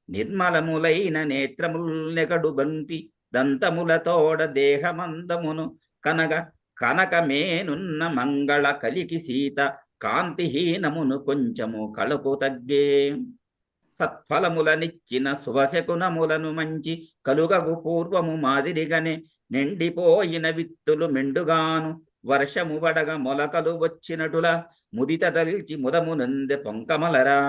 నిర్మలములైన నేత్రముల్నెగడు బంతి దంతముల తోడ దేహమందమును కనకమేనున్న మంగళ కలికి సీత కాంతిహీనమును కొంచెము కళకు తగ్గే సత్ఫలములనిచ్చిన శుభశకునములను మంచి కలుగగు పూర్వము మాదిరిగానే నిండిపోయిన విత్తులు మెండుగాను వర్షము వడగ మొలకలు వచ్చినటుల ముదిత దల్చి ముదము నందె పొంకమలరా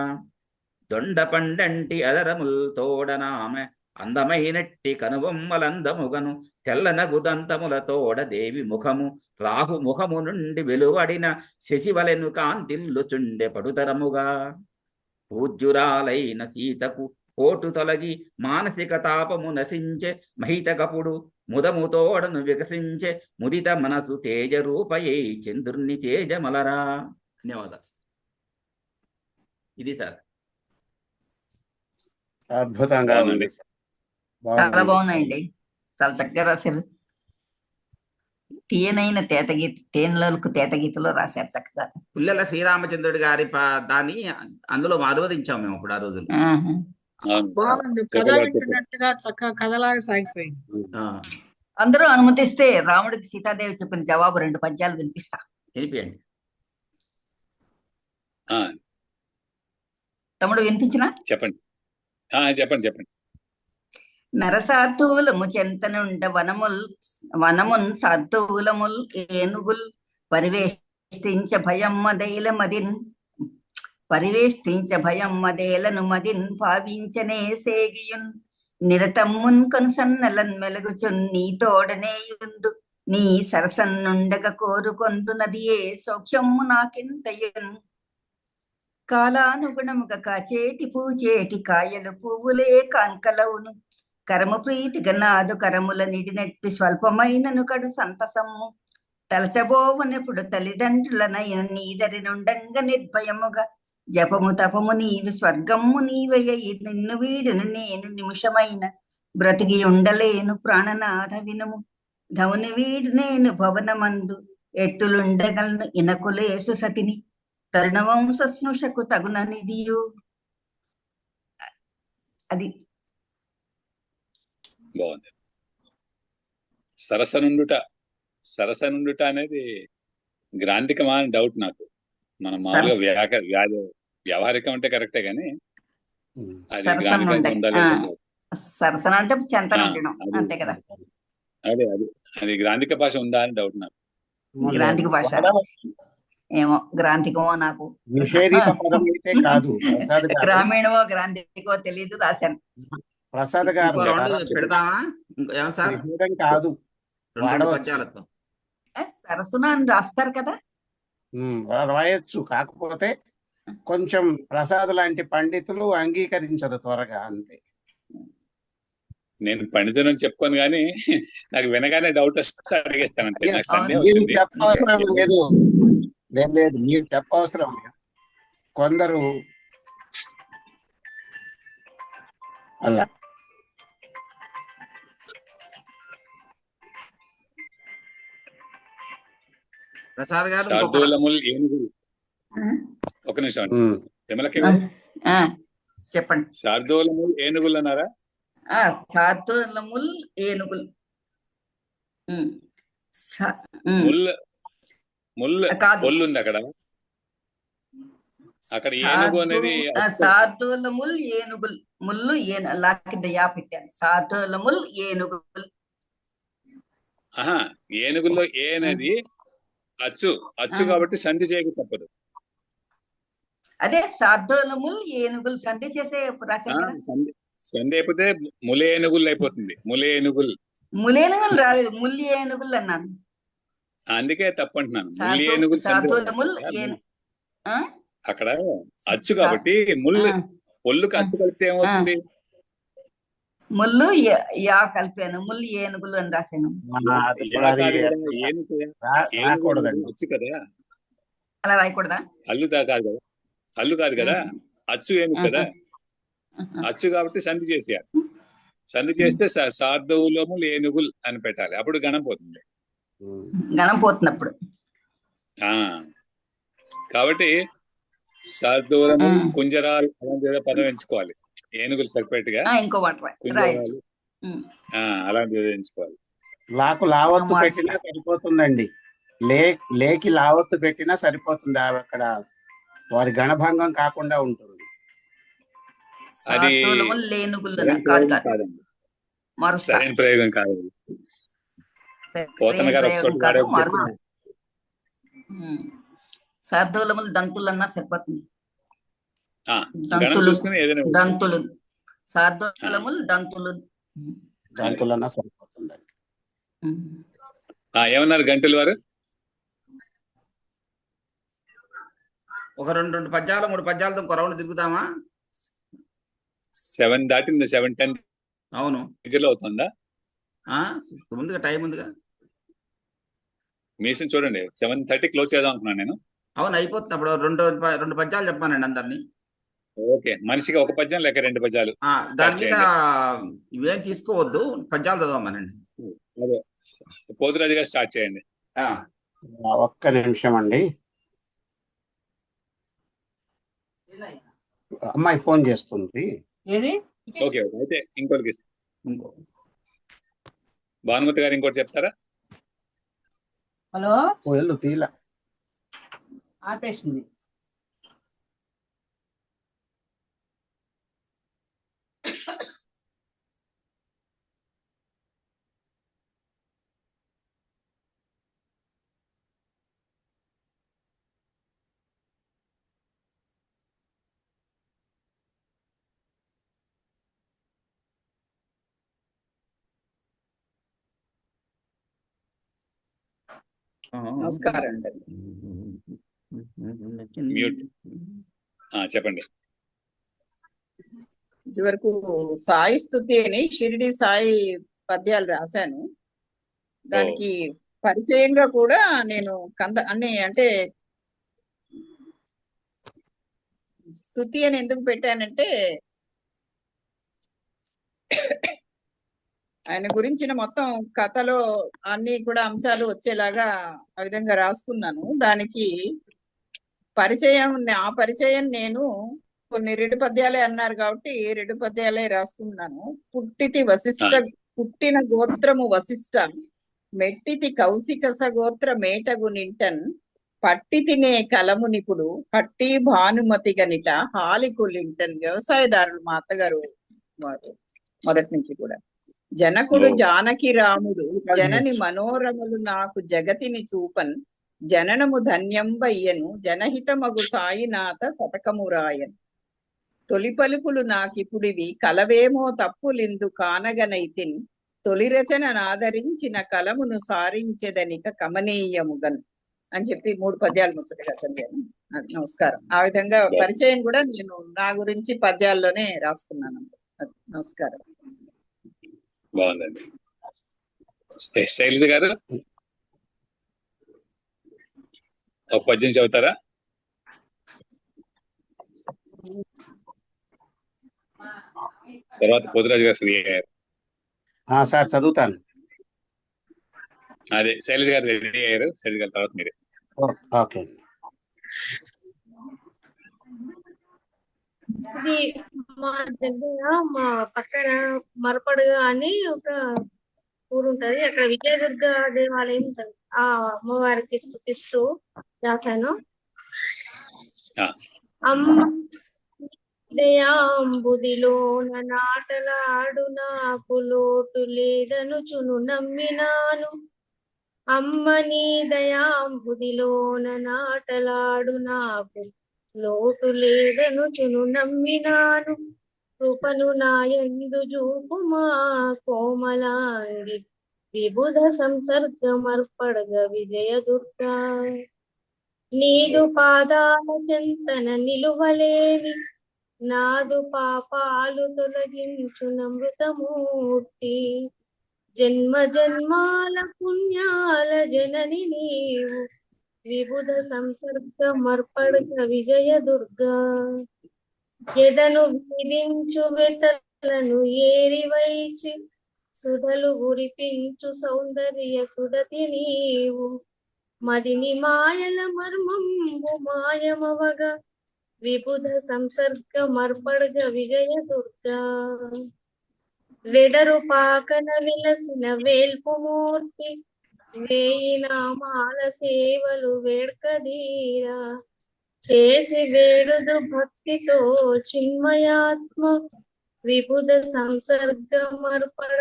దొండ పండంటి అదరముల్ తోడనామె అందమైనట్టి కనుబొమ్మలందముగను తెల్లనగుదంతముల తోడ దేవి ముఖము రాహు ముఖము నుండి వెలువడిన శశివలెను కాంతిల్లుచుండె పడుతరముగా పూజ్యురాలైన సీతకు పోటు తొలగి మానసిక తాపము నశించే మహితకపుడు ముదముతోడను వికసించే ముదిత మనసు తేజ రూపయే చంద్రుని తేజమలరా. ధన్యవాదాలు. ఇది సార్. అద్భుతంగా ఉంది. చాలా బాగున్నాయండి, చాలా చక్కగా రాశారు. తీయనైన తేనెలకు తేటగీతలో రాశారు చక్కగా. పుల్లెల శ్రీరామచంద్రుడి గారి దాన్ని అందులో అనువదించాం మేము ఇప్పుడు ఆ రోజులు. బాగుంది, కథ వింటున్నట్టుగా చక్కగా కథలాగా సాగిపోయింది. అందరూ అనుమతిస్తే రాముడికి సీతాదేవి చెప్పిన జవాబు 2 పద్యాలు వినిపిస్తా. వినిపియండి. తమ్ముడు వినిపించినా? చెప్పండి చెప్పండి. నరసార్థూలము చెంతనుండ వనమున్ సార్థూలముల్ ఏనుగుల్ పరివేష్టించ భయం మదేలను మదిన్ భావించనే సేగియున్ నిరతమ్మున్ కనుసన్నలన్ మెలుగుచున్ నీ తోడనేయుందు నీ సరసన్నుండగ కోరుకొందునది ఏ సౌఖ్యము నాకింతయున్ కాలానుగుణముగ కాచేటి పూచేటి కాయలు పువ్వులే కాంకలవును కరము ప్రీతిగా నాదు కరముల నిడినెట్టి స్వల్పమైనను కడు సంతసము తలచబోవనెప్పుడు తల్లిదండ్రులనైన నీదరి నుండంగ నిర్భయముగా జపము తపము నీవు స్వర్గము నీవయ్య నిన్ను వీడును నేను నిమిషమైన బ్రతికి ఉండలేను ప్రాణనాథ వినుము ధవుని వీడు నేను భవనమందు ఎట్టులుండగలను ఇనకులేసు సతిని తరుణవంశ స్నుషకు తగుననిదియు. అది బాగుంది. సరస నుండుట అనేది గ్రాంధికమా అని డౌట్ నాకు. మనం మామూలుగా వ్యవహారికం అంటే కరెక్టే కానీ అది గ్రాంధికంగా ఉందా లేదా? సరసన అంటే చెంతన ఉండడం అంతే కదా. అది గ్రాంధిక భాష ఉందా అని డౌట్ నాకు. గ్రాంధిక భాష ఏమో, గ్రాంధికమో నాకు గ్రామీణమో గ్రాంధికో తెలీదు, రాశాను. ప్రసాద్ గారు కాదు సరసున అని రాస్తారు కదా, రాయొచ్చు. కాకపోతే కొంచెం ప్రసాద్ లాంటి పండితులు అంగీకరించరు త్వరగా, అంతే. నేను పండితుని చెప్పుకోను కానీ నాకు వినగానే డౌట్ వస్తే అడిగేస్తాను అంతే. నాకు సందేహం లేదు, మీరు చెప్పవసరం. కొందరు అలా ప్రసాద్ గారు శార్దూలముల్ ఏనుగులు. ఒక నిమిషం చెప్పండి. శార్దూలముల్ ఏనుగులు అన్నారా? శార్దూలముల్ ఏనుగులు. ముళ్ళు ఉంది అక్కడ. ఏనుగు అనేది శార్దూలముల్ ఏనుగులు. ముళ్ళు లాకింద యా పెట్టాను. శార్దూలముల్ ఏనుగులు. ఏనుగుల్లో ఏ అనేది అచ్చు కాబట్టి సంధి చేయక తప్పదు. అదే శార్దూలముల్ ఏనుగులు సంధి చేసే సంధి అయిపోతే ములేనుగులు అయిపోతుంది. ములేనుగులు రాలేదు, ముల్లి ఏనుగులు అన్నాను. అందుకే తప్పు అంటున్నాను. ముల్లి ఏనుగులు అక్కడ అచ్చు కాబట్టి ఒళ్ళుకి అచ్చు కలిపితే ఏమవుతుంది? ముళ్ళు యా కలిపాను, ముల్లి ఏనుగులు అని రాశాను. అచ్చు కదా, అలా రాయకూడదా? అల్లు కాదు కదా, అచ్చు ఏనుగు కదా. అచ్చు కాబట్టి సంధి చేసేయాలి. సంధి చేస్తే శార్దూలముల్ ఏనుగుల్ అని పెట్టాలి, అప్పుడు గణం పోతుంది. అప్పుడు కాబట్టి శార్దూలముల్ కుంజరాలు అలాంటి పదం ఎంచుకోవాలి. ఏనుగులు సెపరేట్ గా ఇంకో అలాంటిది ఎంచుకోవాలి. లావత్తు పెట్టినా సరిపోతుందండి. లేకి లావత్తు పెట్టినా సరిపోతుంది, అక్కడ వారి గణభంగం కాకుండా ఉంటుంది. అది సాధువులములు లేనుగులన సరైన కాదు ప్రయోగం కాదు కాదండి, మారుస్తా. సరైన ప్రయోగం కాదు. పోతన సరైన గారు ఒక ప్రయోగం చోట కాదు, వాడే మారుస్తా. సాధువులములు దంతులన్నా సరిపోతుంది. గణం దంతులు చూసుకుని ఏదైనా దంతులు సాధువులములు దంతులు. దంతులన్నా సరిపోతుందండి. ఏమన్నారు గంటల వారు? ఒక రెండు పద్యాలు 3 పద్యాలతో ఇంకో రౌండ్ తిరుగుతామా? 7 దాటింది, 7:10 అవును, దగ్గరలో అవుతుందా? ముందుగా టైం ఉందిగా. మీసం చూడండి, 7:30 క్లోజ్ చేద్దాం అనుకున్నాను నేను. అవును, అయిపోతుంది. అప్పుడు రెండు పద్యాలు చెప్పానండి అందరినీ. ఓకే, మనిషికి ఒక పద్యం లేక 2 పద్యాలు దాని మీద ఇవేం తీసుకోవద్దు, పద్యాలు చదవమనండి. అదే, పోతురాజుగా స్టార్ట్ చేయండి. ఒక్క నిమిషం అండి, అమ్మాయి ఫోన్ చేస్తుంది. ఓకే, అయితే ఇంకోటికి ఇస్తాను. భానుమతి గారు ఇంకోటి చెప్తారా? హలో, వెళ్ళు తీల ఆపేసింది. నమస్కారం అండి. మ్యూట్. చెప్పండి. ఇదివరకు సాయి స్తుతి అని షిరిడి సాయి పద్యాలు రాశాను. దానికి పరిచయంగా కూడా నేను అంటే స్తుతి అని ఎందుకు పెట్టానంటే, ఆయన గురించిన మొత్తం కథలో అన్ని కూడా అంశాలు వచ్చేలాగా ఆ విధంగా రాసుకున్నాను. దానికి ఆ పరిచయం నేను కొన్ని 2 పద్యాలే అన్నారు కాబట్టి 2 పద్యాలే రాసుకున్నాను. పుట్టిన గోత్రము వశిష్ట, మెట్టితి కౌశికస గోత్ర మేటగు నింటన్, పట్టి తినే కలము నిపుడు పట్టి భానుమతి గనిట హాలికులింటన్. వ్యవసాయదారులు మా అత్తగారు వారు మొదటి నుంచి కూడా. జనకుడు జానకి రాముడు జనని మనోరములు నాకు జగతిని చూపన్, జననము ధన్యంబయ్యను జనహితమగు సాయినాథ శతకమురాయన్. తొలి పలుకులు నాకిపుడివి కలవేమో తప్పులిందు కానగనైతిన్, తొలి రచన నాదరించిన కలమును సారించెదనిక కమనీయముగన్ అని చెప్పి 3 పద్యాలు ముచ్చటగా చదివాను. నమస్కారం. ఆ విధంగా పరిచయం కూడా నేను నా గురించి పద్యాల్లోనే రాసుకున్నాను. నమస్కారం. బాగుందండి. శైలజ గారు ఒక పద్యం చెబుతారా? తర్వాత పోతురాజు గారు ఫ్రీ అయ్యారు. సార్ చదువుతాను. అదే శైలజ గారు రెడీ అయ్యారు. శైలజ గారి తర్వాత మీరే. ఓకే అండి. ఇది మా దగ్గర మా పక్కన మరపడుగా అని ఒక ఊరు ఉంటది. అక్కడ విజయదుర్గ దేవాలయం ఉంటది. ఆ అమ్మవారికి స్తుతిస్తూ రాశాను. అమ్మ దయాంబుదిలోన నాటలాడు నాకు లోటు లేదనుచును నమ్మినాను, అమ్మ నీ దయాంబుదిలోన నాటలాడు నాకు లోటు లేదనుచును నమ్మినాను, కృపను నాయందు జూపుమా కోమలాంగి విబుధ సంసర్గమర్పడగ విజయదుర్గా. నీదు పాదాల చెంతన నిలువలేని నాదు పాపాలు తొలగించు నమృతమూర్తి, జన్మ జన్మాల పుణ్యాల జనని నీవు విబుధ సంసర్గమర్పడగ విజయదుర్గా. ఎదను వీడించు వెతలను ఏరివైచి సుధలు గురిపించు సౌందర్య సుదతి నీవు, మదిని మాయల మర్మంబు మాయమవగా విబుధ సంసర్గమర్పడగ విజయదుర్గా. వెడరు పాకన విలసిన వేల్పుమూర్తి వేయి నామాల సేవలు వేడ్కదీరా చేసి వేడుదు భక్తితో చిన్మయాత్మ విబుధ సంసర్గమర్పణ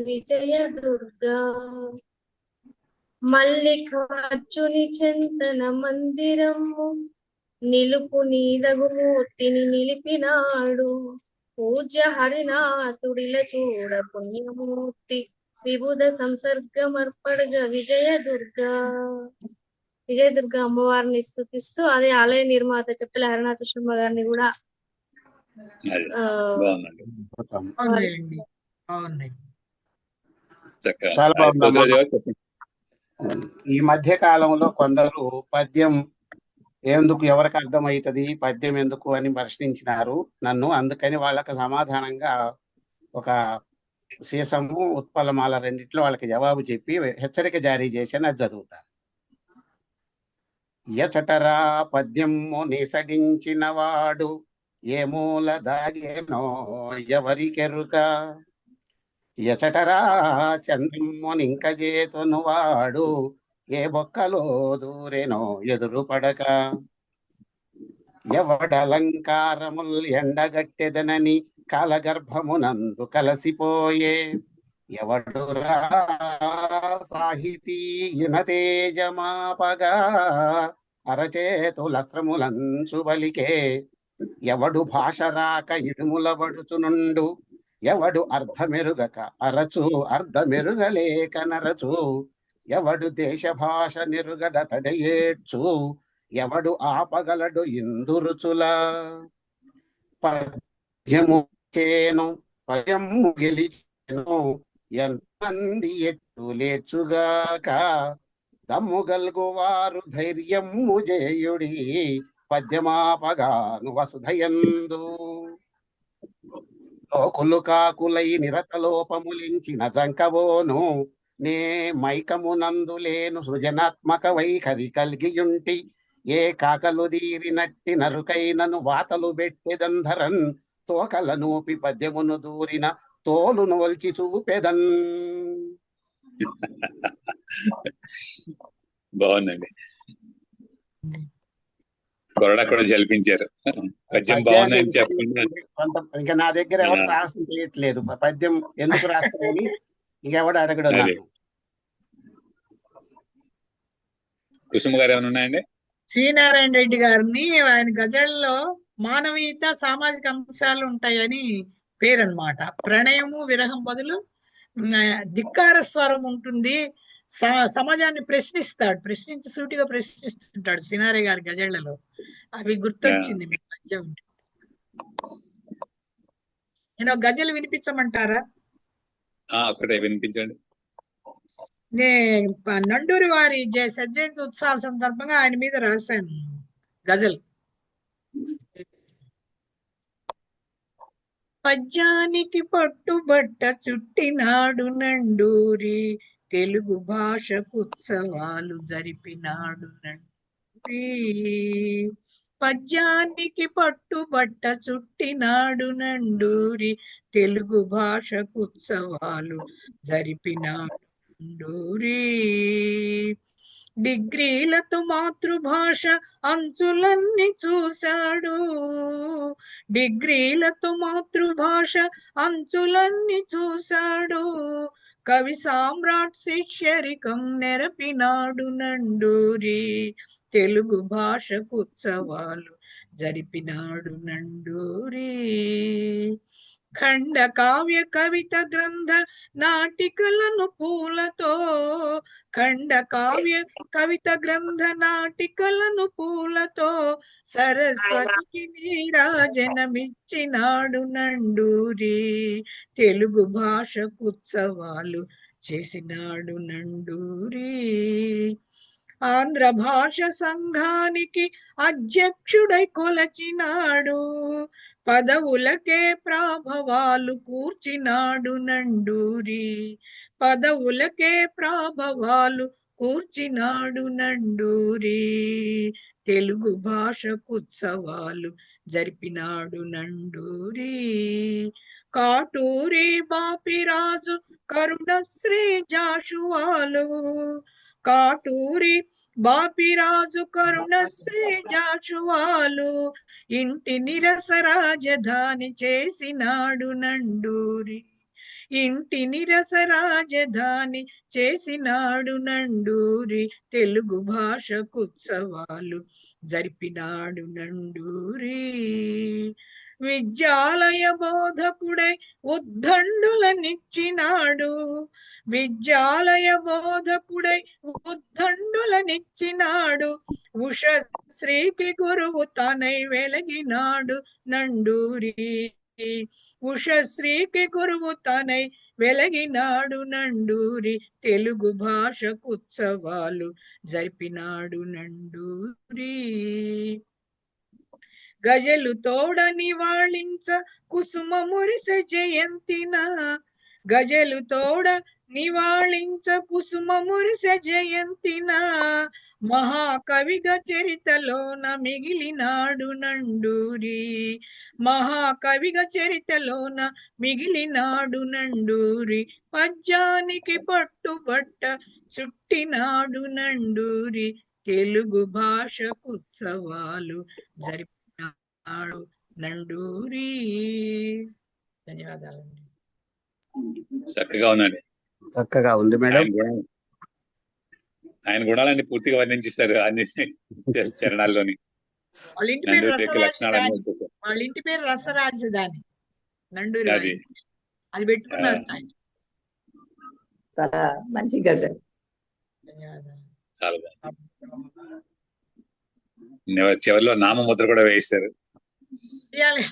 విజయ దుర్గా మల్లికార్జుని చింతన మందిరము నిలుపు నీదగు మూర్తిని నిలిపినాడు పూజ్య హరినాథుడిల చూడ పుణ్యమూర్తి విబుధ సంసర్గమర్పడగ విజయ దుర్గా అమ్మవారిని స్తుతిస్తూ అదే ఆలయ నిర్మాత చెప్పల హరినాథ శర్మ గారిని కూడా అది ఆ, బాగుందండి. అవునండి. అవునండి. చక్కగా చాలా బాగుందమ్మా. స్తోత్రాలు గారు చెప్పండి. ఈ మధ్య కాలంలో కొందరు పద్యం ఎందుకు ఎవరికి అర్థమవుతుంది, పద్యం ఎందుకు అని ప్రశ్నించినారు నన్ను. అందుకని వాళ్ళకి సమాధానంగా ఒక సీసము ఉత్పలమాల రెండిట్లో వాళ్ళకి జవాబు చెప్పి హెచ్చరిక జారీ చేశాను. అది చదువుతాను. ఎచటరా పద్యము నిసడించిన వాడు ఏ మూల దాగేనో ఎవరికెరుక, ఎచటరా చంద్రమునింక చేతును వాడు ఏ బొక్కలో దూరెనో ఎదురు పడక, ఎవడలంకారముల్ ఎండగట్టెదనని కాలగర్భమునందు కలసిపోయే, ఎవడురా సాహితీ యునతేజమాపగా అరచేతులస్త్రములంచు బలికే, ఎవడు భాష రాక ఇడుములబడుచునుండు, ఎవడు అర్ధమెరుగక అరచు అర్ధమెరుగలేక నరచు, ఎవడు దేశ భాష నిరుగడతడయేడ్చు, ఎవడు ఆపగలడు ఇందురుచుల, పద్యము చేను పద్యము గెలిచెను ఎంతమంది ఎట్టు లేచుగాక, దమ్ముగల్గు వారు ధైర్యము జేయుడి పద్యమాపగాను వసుధయందు, లోకులు కాకులై నిరతలోపములించిన జంకవోను నే మైకమునందు లేను సృజనాత్మక వైఖరి కలిగియుంటి, ఏ కాకలు దీరినట్టి నరుకైనను వాతలు బెట్టెదంధరన్, తోకల నూపి పద్యమును దూరిన తోలును ఒల్చి చూపెదన్. బాగుందండి. కొరడా కూడా జల్పించారు. పద్యం పద్యాన్ని బాగుందని చెప్పండి. ఇంకా నా దగ్గర ఎవరు ఆ. సాహసం చేయట్లేదు. పద్యం ఎందుకు రాస్తారని ఇంకెవడు అడగడం అదే. నన్ను. కుసుమ గారు ఏమైనా ఉన్నాయండి? శ్రీనారాయణ రెడ్డి గారిని ఆయన గజల్లో మానవీయత సామాజిక అంశాలు ఉంటాయని పేరన్నమాట. ప్రణయము విరహం బదులు ధిక్కార స్వరం ఉంటుంది. సమాజాన్ని ప్రశ్నించి సూటిగా ప్రశ్నిస్తుంటాడు శ్రీనారాయణ గారి గజళ్లలో. అవి గుర్తొచ్చింది మీ మధ్య ఉంటే. నేను గజలు వినిపించమంటారా? ఒకటే వినిపించండి. నండూరి వారి సజ్జయంతి ఉత్సవాల సందర్భంగా ఆయన మీద రాశాను గజల్. పద్యానికి పట్టుబట్ట చుట్టినాడు నండూరి, తెలుగు భాషకు ఉత్సవాలు జరిపినాడు నండూరి. పద్యానికి పట్టుబట్ట చుట్టినాడు నండూరి, తెలుగు భాషకు ఉత్సవాలు జరిపినాడు నండూరి. డిగ్రీలతో మాతృభాష అంచులన్నీ చూశాడు, డిగ్రీలతో మాతృభాష అంచులన్నీ చూశాడు, కవి సామ్రాట్ శిష్యరికం నెరపినాడు నండూరి, తెలుగు భాషకు ఉత్సవాలు జరిపినాడు నండూరి. ఖండ కావ్య కవిత గ్రంథ నాటికలను పూలతో, ఖండ కావ్య కవిత గ్రంథ నాటికలను పూలతో సరస్వతికి నీరాజనమిచ్చినాడు నండూరి, తెలుగు భాషకు ఉత్సవాలు చేసినాడు నండూరి. ఆంధ్ర భాష సంఘానికి అధ్యక్షుడై కొలచినాడు, పదవులకే ప్రాభవాలు కూర్చినాడు నండూరి, పదవులకే ప్రాభవాలు కూర్చినాడు నండూరి, తెలుగు భాషకు ఉత్సవాలు జరిపినాడు నండూరి. కాటూరి బాపిరాజు కరుణశ్రీ జాషువాలు, కాటూరి బాపిరాజు కరుణశ్రీ జాషువాలు, ఇంటి నిరస రాజధాని చేసినాడు నండూరి. ఇంటి నిరస రాజధాని చేసినాడు నండూరి. తెలుగు భాషకుత్సవాలు జరిపినాడు నండూరి. విద్యాలయ బోధకుడై ఉద్దండులనిచ్చినాడు, విద్యాలయ బోధకుడై ఉద్దండులనిచ్చినాడు. ఉషశ్రీకి గురువు తనై వెలగినాడు నండూరి. ఉషశ్రీకి గురువు తనై వెలగినాడు నండూరి. తెలుగు భాషకుత్సవాలు జరిపినాడు నండూరి. గజలు తోడ నివాళించ కుసుమ మురిసె జయంతిన, గజలు తోడ నివాళించ కుసుమ మురిసె జయంతిన. మహాకవిగా చరితలోన మిగిలినాడు నండూరి. మహాకవిగా చరితలోన మిగిలినాడు నండూరి. పద్యానికి పట్టుబట్ట చుట్టినాడు నండూరి. తెలుగు భాషకుత్సవాలు జరిపినాడు నండూరి. ధన్యవాదాలండి. చక్కగా ఉందండి. చక్కగా ఉంది మేడం. ఆయన గుణాలన్నీ పూర్తిగా వర్ణించేశారు అన్ని చరణాల్లోని. వాళ్ళ ఇంటి పేరు నండూరి యొక్క లక్షణాలు రసరాజధాని, అన్ని చెప్పారు. వాళ్ళ ఇంటి పేరు రసరాజధాని నండూరి. అది అది పెట్టుకున్నారు ఆయన. చాలా మంచి గజల్. ధన్యవాదాలు. చాలా బాగుంది. చివరిలో నామముద్ర కూడా వేయిస్తారు. చేయాలి.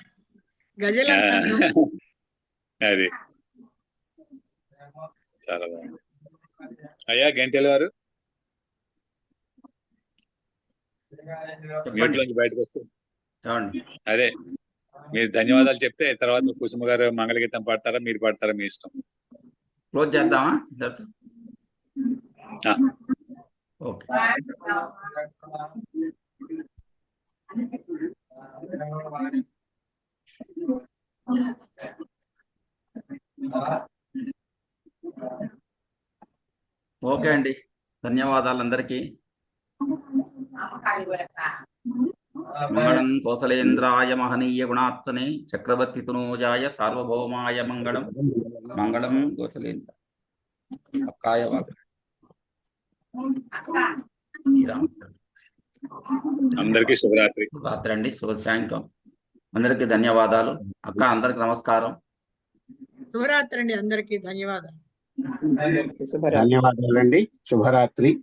గజల్ అంటారు. అది చాలా బాగుంది. అయ్యా గంటెల వారు మ్యూట్ లోంచి బయటకు వస్తే అదే మీరు ధన్యవాదాలు చెప్తే తర్వాత కుసుమ గారు మంగళగీతం పాడతారా మీరు పాడతారా మీ ఇష్టం. క్లోజ్ చేద్దామా? ఓకే. ఓకే అండి, ధన్యవాదాలు అందరికీ. మంగళం కోసలేంద్రాయ మహనీయ గుణాత్మనే చక్రవర్తి తనూజాయ సార్వభౌమాయ మంగళం. మంగళం కోసలేంద్ర అక్కాయ అందరికీ శుభరాత్రి. రాత్రి అండి, శుభ సాయంత్రం. అందరికీ ధన్యవాదాలు. అక్క అందరికి నమస్కారం. శుభరాత్రి అండి అందరికీ. ధన్యవాదాలు. అందరికీ శుభరాత్రి. ధన్యవాదాలండి. శుభరాత్రి.